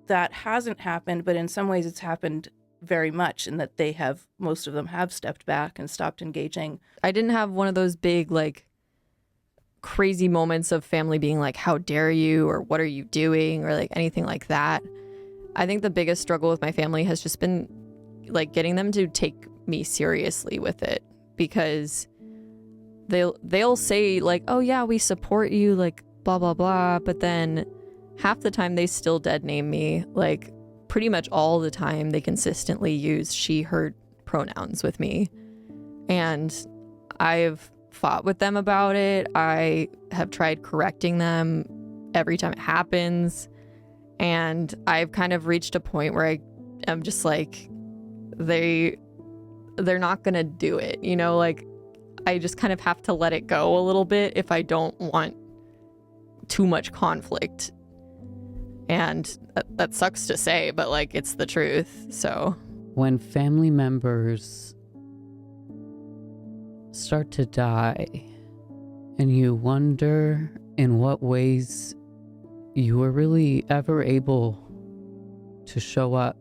that hasn't happened, but in some ways it's happened very much, and that most of them have stepped back and stopped engaging. I didn't have one of those big, like, crazy moments of family being like, how dare you, or what are you doing, or like anything like that. I think the biggest struggle with my family has just been like getting them to take me seriously with it, because they'll say like, oh yeah, we support you, like blah blah blah, but then half the time they still dead name me. Like pretty much all the time they consistently use she her pronouns with me, and I've fought with them about it. I have tried correcting them every time it happens, and I've kind of reached a point where I'm just like, they're not gonna do it, you know, like I just kind of have to let it go a little bit if I don't want too much conflict. And that sucks to say, but like it's the truth. So when family members start to die and you wonder in what ways you were really ever able to show up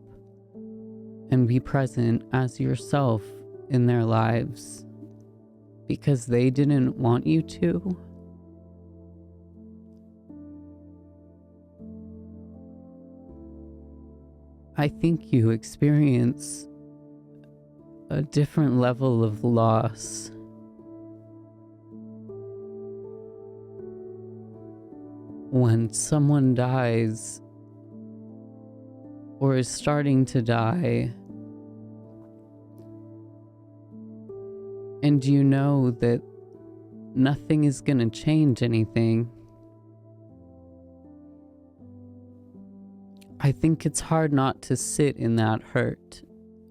and be present as yourself in their lives because they didn't want you to. I think you experience a different level of loss. When someone dies or is starting to die, and you know that nothing is going to change anything, I think it's hard not to sit in that hurt,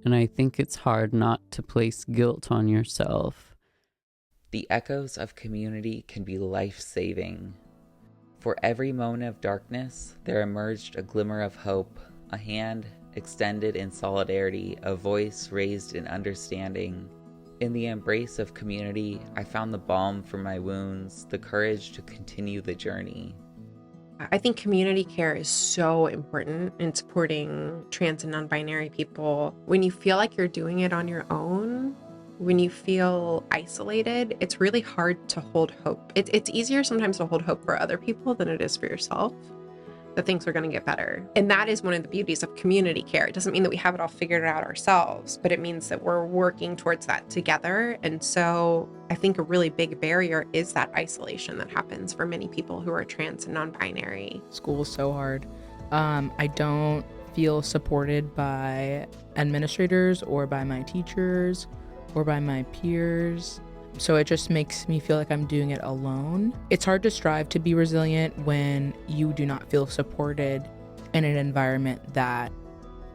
and I think it's hard not to place guilt on yourself. The echoes of community can be life-saving. For every moment of darkness, there emerged a glimmer of hope, a hand extended in solidarity, a voice raised in understanding. In the embrace of community, I found the balm for my wounds, the courage to continue the journey. I think community care is so important in supporting trans and non-binary people. When you feel like you're doing it on your own, when you feel isolated, it's really hard to hold hope. It's easier sometimes to hold hope for other people than it is for yourself, that things are going to get better. And that is one of the beauties of community care. It doesn't mean that we have it all figured out ourselves, but it means that we're working towards that together. And so I think a really big barrier is that isolation that happens for many people who are trans and non-binary. School is so hard. I don't feel supported by administrators or by my teachers or by my peers. So it just makes me feel like I'm doing it alone. It's hard to strive to be resilient when you do not feel supported in an environment that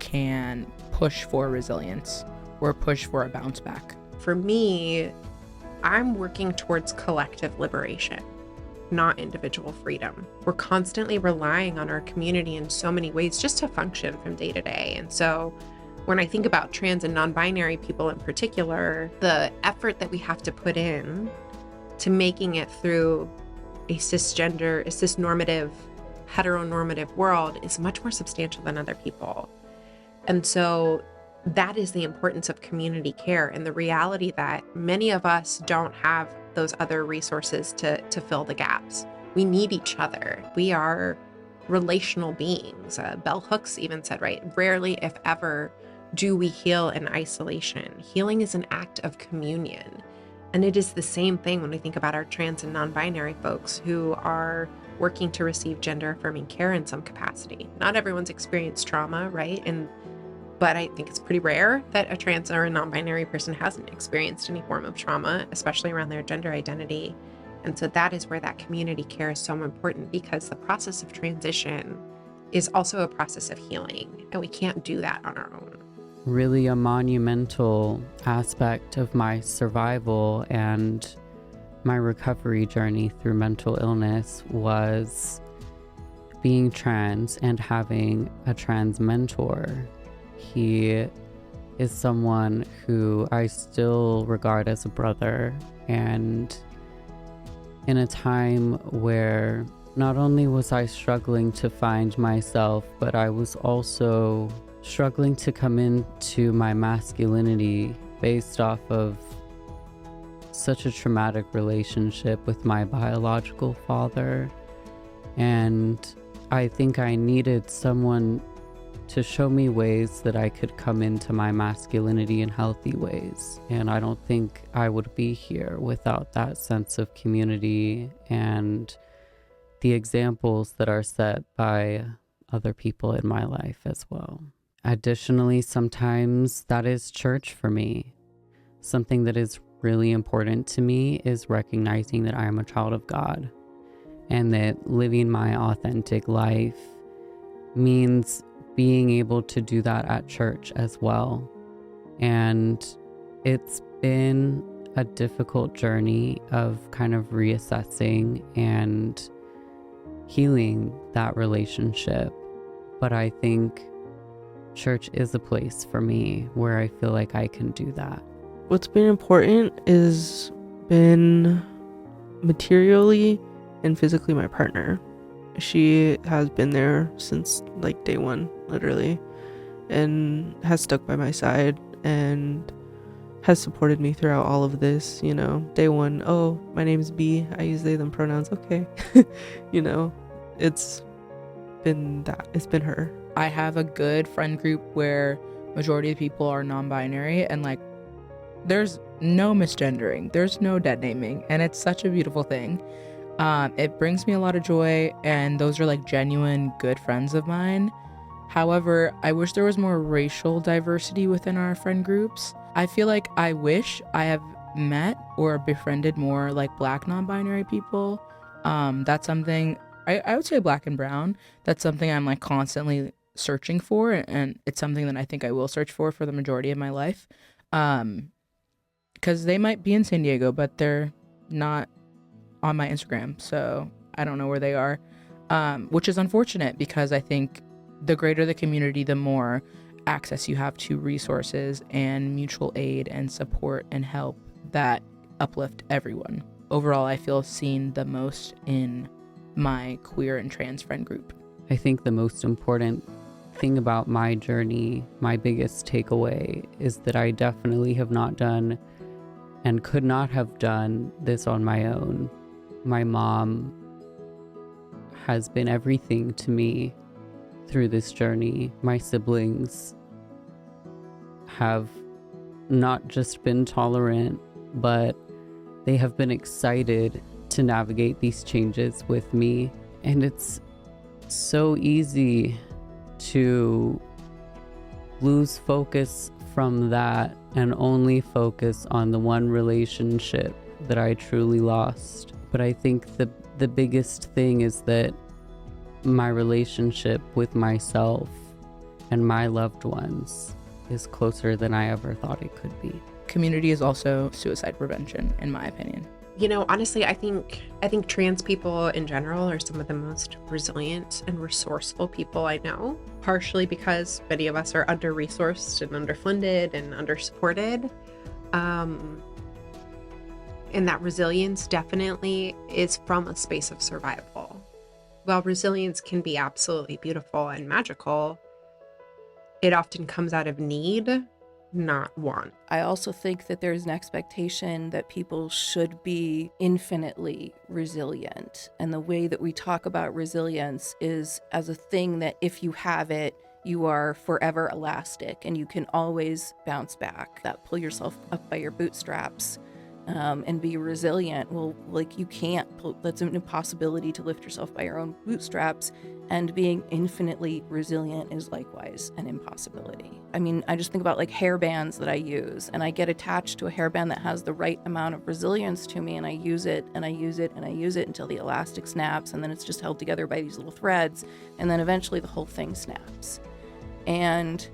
can push for resilience or push for a bounce back. For me, I'm working towards collective liberation, not individual freedom. We're constantly relying on our community in so many ways just to function from day to day. And so when I think about trans and non-binary people in particular, the effort that we have to put in to making it through a cisgender, a cisnormative, heteronormative world is much more substantial than other people. And so that is the importance of community care and the reality that many of us don't have those other resources to fill the gaps. We need each other. We are relational beings. Bell Hooks even said, right, rarely, if ever, do we heal in isolation. Healing is an act of communion. And it is the same thing when we think about our trans and non-binary folks who are working to receive gender-affirming care in some capacity. Not everyone's experienced trauma, right? But I think it's pretty rare that a trans or a non-binary person hasn't experienced any form of trauma, especially around their gender identity. And so that is where that community care is so important, because the process of transition is also a process of healing, and we can't do that on our own. Really a monumental aspect of my survival and my recovery journey through mental illness was being trans and having a trans mentor. He is someone who I still regard as a brother, and in a time where not only was I struggling to find myself, but I was also struggling to come into my masculinity based off of such a traumatic relationship with my biological father. And I think I needed someone to show me ways that I could come into my masculinity in healthy ways. And I don't think I would be here without that sense of community and the examples that are set by other people in my life as well. Additionally, sometimes that is church for me. Something that is really important to me is recognizing that I am a child of God and that living my authentic life means being able to do that at church as well. And it's been a difficult journey of kind of reassessing and healing that relationship. But I think church is a place for me where I feel like I can do that. What's been important is been materially and physically my partner. She has been there since like day one, literally, and has stuck by my side and has supported me throughout all of this. You know, day one, oh, my name's B, I use they them pronouns, okay. You know, it's been her. I have a good friend group where majority of people are non-binary, and like there's no misgendering, there's no dead naming, and it's such a beautiful thing. It brings me a lot of joy, and those are like genuine good friends of mine. However, I wish there was more racial diversity within our friend groups. I feel like I wish I have met or befriended more like Black non-binary people. That's something I would say Black and brown. That's something I'm like constantly searching for, and it's something that I think I will search for the majority of my life. Because they might be in San Diego, but they're not on my Instagram, so I don't know where they are, which is unfortunate because I think the greater the community, the more access you have to resources and mutual aid and support and help that uplift everyone. Overall, I feel seen the most in my queer and trans friend group. I think the most important thing about my journey, my biggest takeaway, is that I definitely have not done and could not have done this on my own. My mom has been everything to me through this journey. My siblings have not just been tolerant, but they have been excited to navigate these changes with me. And it's so easy to lose focus from that and only focus on the one relationship that I truly lost. But I think the biggest thing is that my relationship with myself and my loved ones is closer than I ever thought it could be. Community is also suicide prevention, in my opinion. You know, honestly, I think trans people in general are some of the most resilient and resourceful people I know, partially because many of us are under-resourced and underfunded and under-supported. And that resilience definitely is from a space of survival. While resilience can be absolutely beautiful and magical, it often comes out of need, not want. I also think that there's an expectation that people should be infinitely resilient. And the way that we talk about resilience is as a thing that if you have it, you are forever elastic and you can always bounce back. That pull yourself up by your bootstraps and be resilient. Well, like you can't, that's an impossibility to lift yourself by your own bootstraps. And being infinitely resilient is likewise an impossibility. I mean, I just think about like hair bands that I use, and I get attached to a hairband that has the right amount of resilience to me, and I use it and I use it and I use it until the elastic snaps, and then it's just held together by these little threads, and then eventually the whole thing snaps. And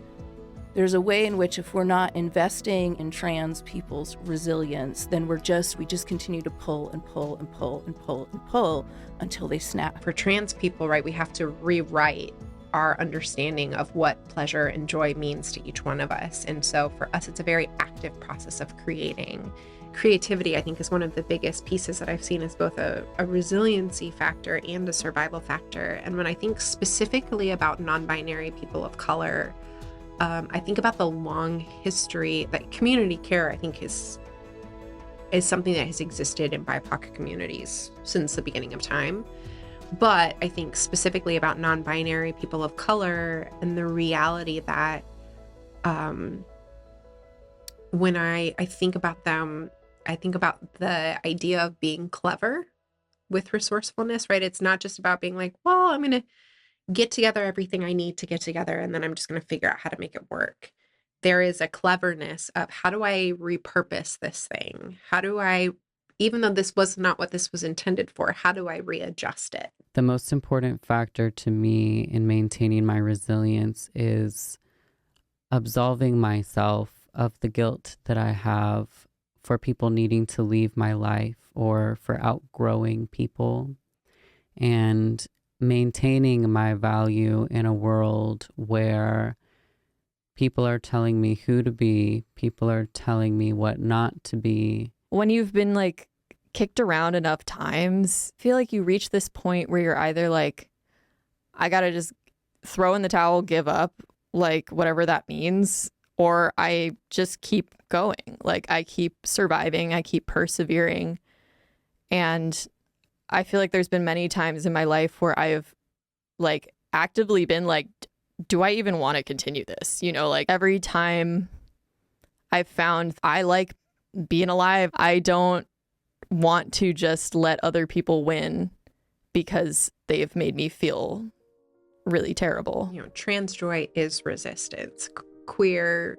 there's a way in which if we're not investing in trans people's resilience, then we just continue to pull and pull and pull and pull and pull until they snap. For trans people, right, we have to rewrite our understanding of what pleasure and joy means to each one of us. And so for us, it's a very active process of creating. Creativity, I think, is one of the biggest pieces that I've seen as both a resiliency factor and a survival factor. And when I think specifically about non-binary people of color, I think about the long history that community care, I think, is something that has existed in BIPOC communities since the beginning of time. But I think specifically about non-binary people of color and the reality that when I think about them, I think about the idea of being clever with resourcefulness, right? It's not just about being like, well, I'm going to get together everything I need to get together, and then I'm just going to figure out how to make it work. There is a cleverness of how do I repurpose this thing? How do I, even though this was not what this was intended for, how do I readjust it? The most important factor to me in maintaining my resilience is absolving myself of the guilt that I have for people needing to leave my life or for outgrowing people, and maintaining my value in a world where people are telling me who to be, people are telling me what not to be. When you've been like kicked around enough times, I feel like you reach this point where you're either like, I gotta just throw in the towel, give up, like whatever that means, or I just keep going. Like I keep surviving, I keep persevering. And I feel like there's been many times in my life where I've like actively been like, do I even want to continue this? You know, like every time I've found I like being alive, I don't want to just let other people win because they've made me feel really terrible. You know, trans joy is resistance. Queer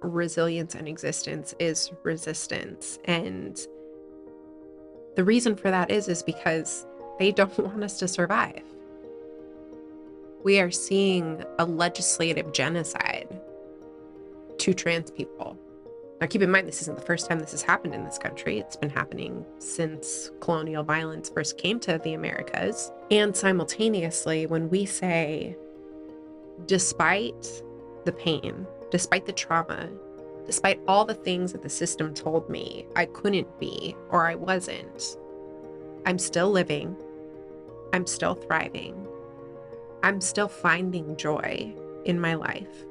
resilience and existence is resistance. And the reason for that is because they don't want us to survive. We are seeing a legislative genocide to trans people. Now, keep in mind, this isn't the first time this has happened in this country. It's been happening since colonial violence first came to the Americas. And simultaneously, when we say, despite the pain, despite the trauma, despite all the things that the system told me I couldn't be or I wasn't, I'm still living, I'm still thriving, I'm still finding joy in my life.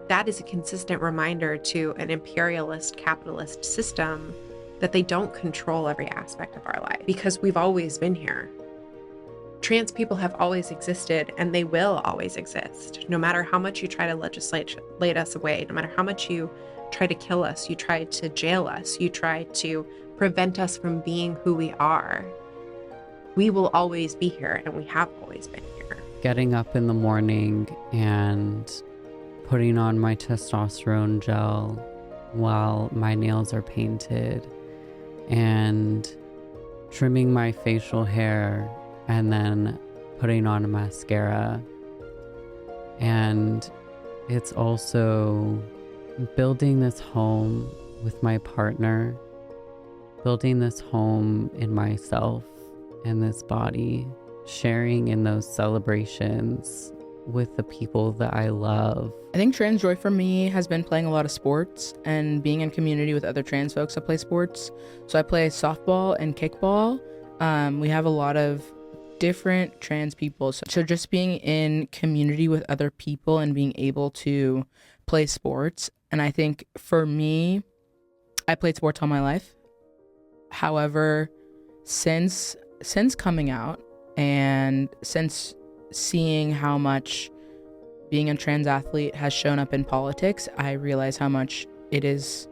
That is a consistent reminder to an imperialist capitalist system that they don't control every aspect of our life, because we've always been here. Trans people have always existed, and they will always exist. No matter how much you try to legislate us away, no matter how much you try to kill us, you try to jail us, you try to prevent us from being who we are, we will always be here, and we have always been here. Getting up in the morning and putting on my testosterone gel while my nails are painted, and trimming my facial hair, and then putting on a mascara. And it's also building this home with my partner, building this home in myself and this body, sharing in those celebrations with the people that I love. I think trans joy for me has been playing a lot of sports and being in community with other trans folks that play sports. So I play softball and kickball. We have a lot of different trans people. So just being in community with other people and being able to play sports. And I think for me, I played sports all my life. However, since coming out and since seeing how much being a trans athlete has shown up in politics, I realize how much it is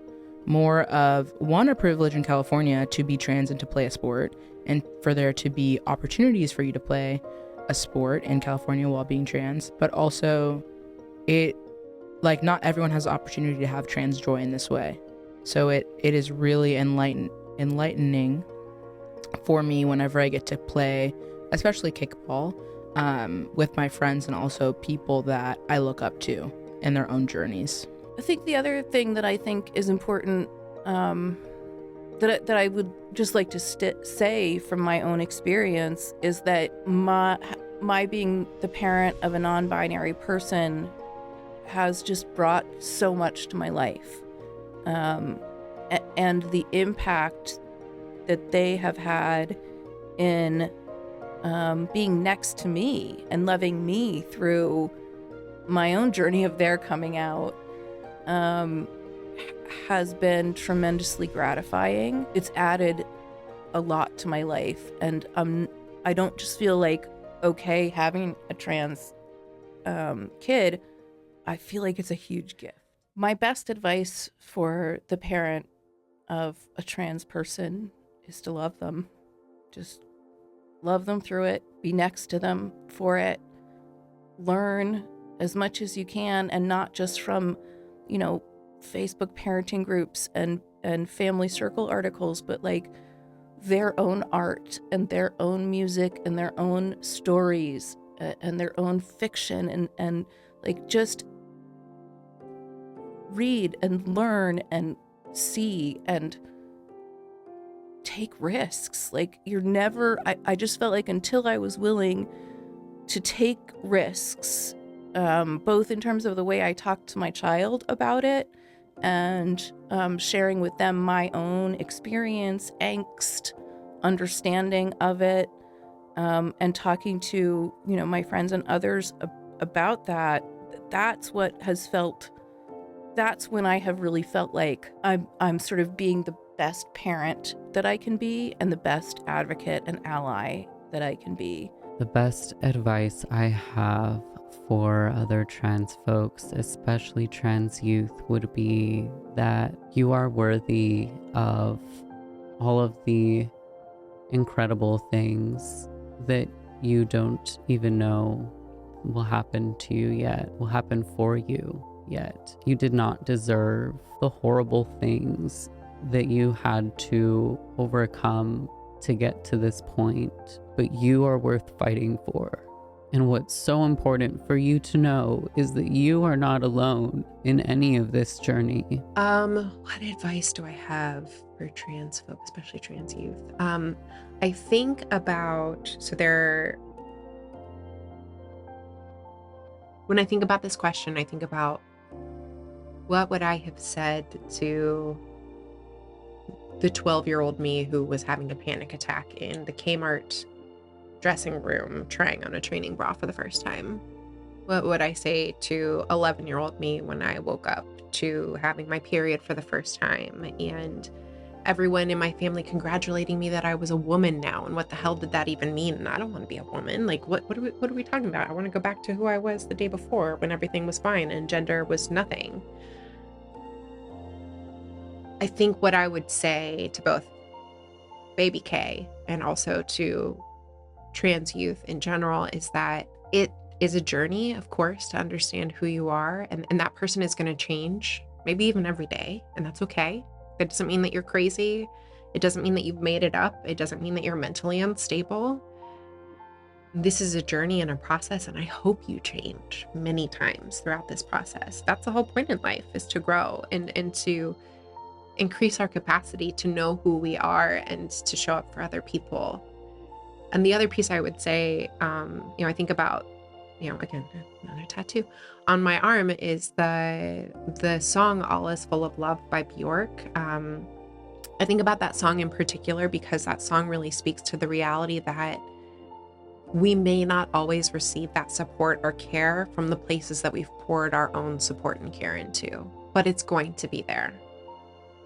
more of, one, a privilege in California to be trans and to play a sport, and for there to be opportunities for you to play a sport in California while being trans, but also it, like, not everyone has the opportunity to have trans joy in this way. So it is really enlightening for me whenever I get to play, especially kickball, with my friends and also people that I look up to in their own journeys. I think the other thing that I think is important, that I would just like to say from my own experience, is that my being the parent of a non-binary person has just brought so much to my life, and the impact that they have had in being next to me and loving me through my own journey of their coming out has been tremendously gratifying. It's added a lot to my life, and I don't just feel like okay having a trans kid. I feel like it's a huge gift. My best advice for the parent of a trans person is to love them. Just love them through it, be next to them for it, learn as much as you can, and not just from, Facebook parenting groups and family circle articles, but like their own art and their own music and their own stories and their own fiction and like just read and learn and see and take risks. Like I just felt like until I was willing to take risks, both in terms of the way I talked to my child about it and sharing with them my own experience, angst, understanding of it, and talking to, my friends and others about that. That's when I have really felt like I'm sort of being the best parent that I can be and the best advocate and ally that I can be. The best advice I have for other trans folks, especially trans youth, would be that you are worthy of all of the incredible things that you don't even know will happen to you yet, will happen for you yet. You did not deserve the horrible things that you had to overcome to get to this point, but you are worth fighting for. And what's so important for you to know is that you are not alone in any of this journey. What advice do I have for trans folk, especially trans youth? I think about, when I think about this question, I think about what would I have said to the 12-year-old me who was having a panic attack in the Kmart dressing room trying on a training bra for the first time? What would I say to 11-year-old me when I woke up to having my period for the first time and everyone in my family congratulating me that I was a woman now, and what the hell did that even mean? And I don't want to be a woman. Like, what are we talking about? I want to go back to who I was the day before when everything was fine and gender was nothing. I think what I would say to both baby K and also to trans youth in general is that it is a journey, of course, to understand who you are, and that person is going to change, maybe even every day, and that's okay. That doesn't mean that you're crazy. It doesn't mean that you've made it up. It doesn't mean that you're mentally unstable. This is a journey and a process, and I hope you change many times throughout this process. That's the whole point in life, is to grow and to increase our capacity to know who we are and to show up for other people. And the other piece I would say, I think about, again, another tattoo on my arm is the song All Is Full of Love by Bjork. I think about that song in particular because that song really speaks to the reality that we may not always receive that support or care from the places that we've poured our own support and care into, but it's going to be there.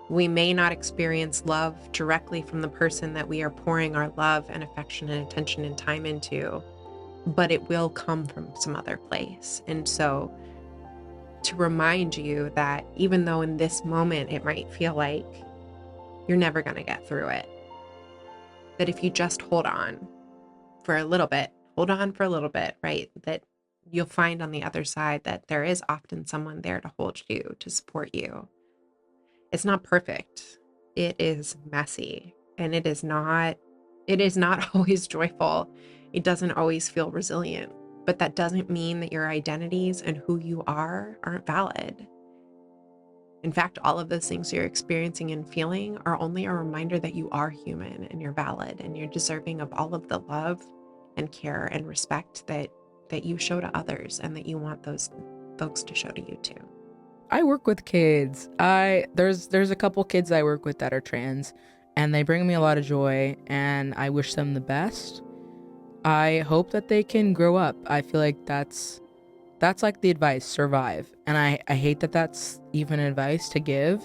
We may not experience love directly from the person that we are pouring our love and affection and attention and time into, but it will come from some other place. And so to remind you that even though in this moment it might feel like you're never going to get through it, that if you just hold on for a little bit, right? That you'll find on the other side that there is often someone there to hold you, to support you. It's not perfect. It is messy, and it is not always joyful. It doesn't always feel resilient, but that doesn't mean that your identities and who you are aren't valid. In fact, all of those things you're experiencing and feeling are only a reminder that you are human and you're valid and you're deserving of all of the love and care and respect that you show to others and that you want those folks to show to you too. I work with kids. There's a couple kids I work with that are trans, and they bring me a lot of joy, and I wish them the best. I hope that they can grow up. I feel like that's that's like the advice, survive. And I hate that that's even advice to give,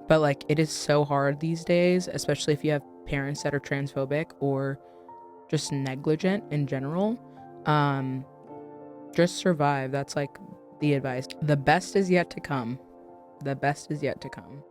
but like it is so hard these days, especially if you have parents that are transphobic or just negligent in general. Just survive. That's like the advice. The best is yet to come. The best is yet to come.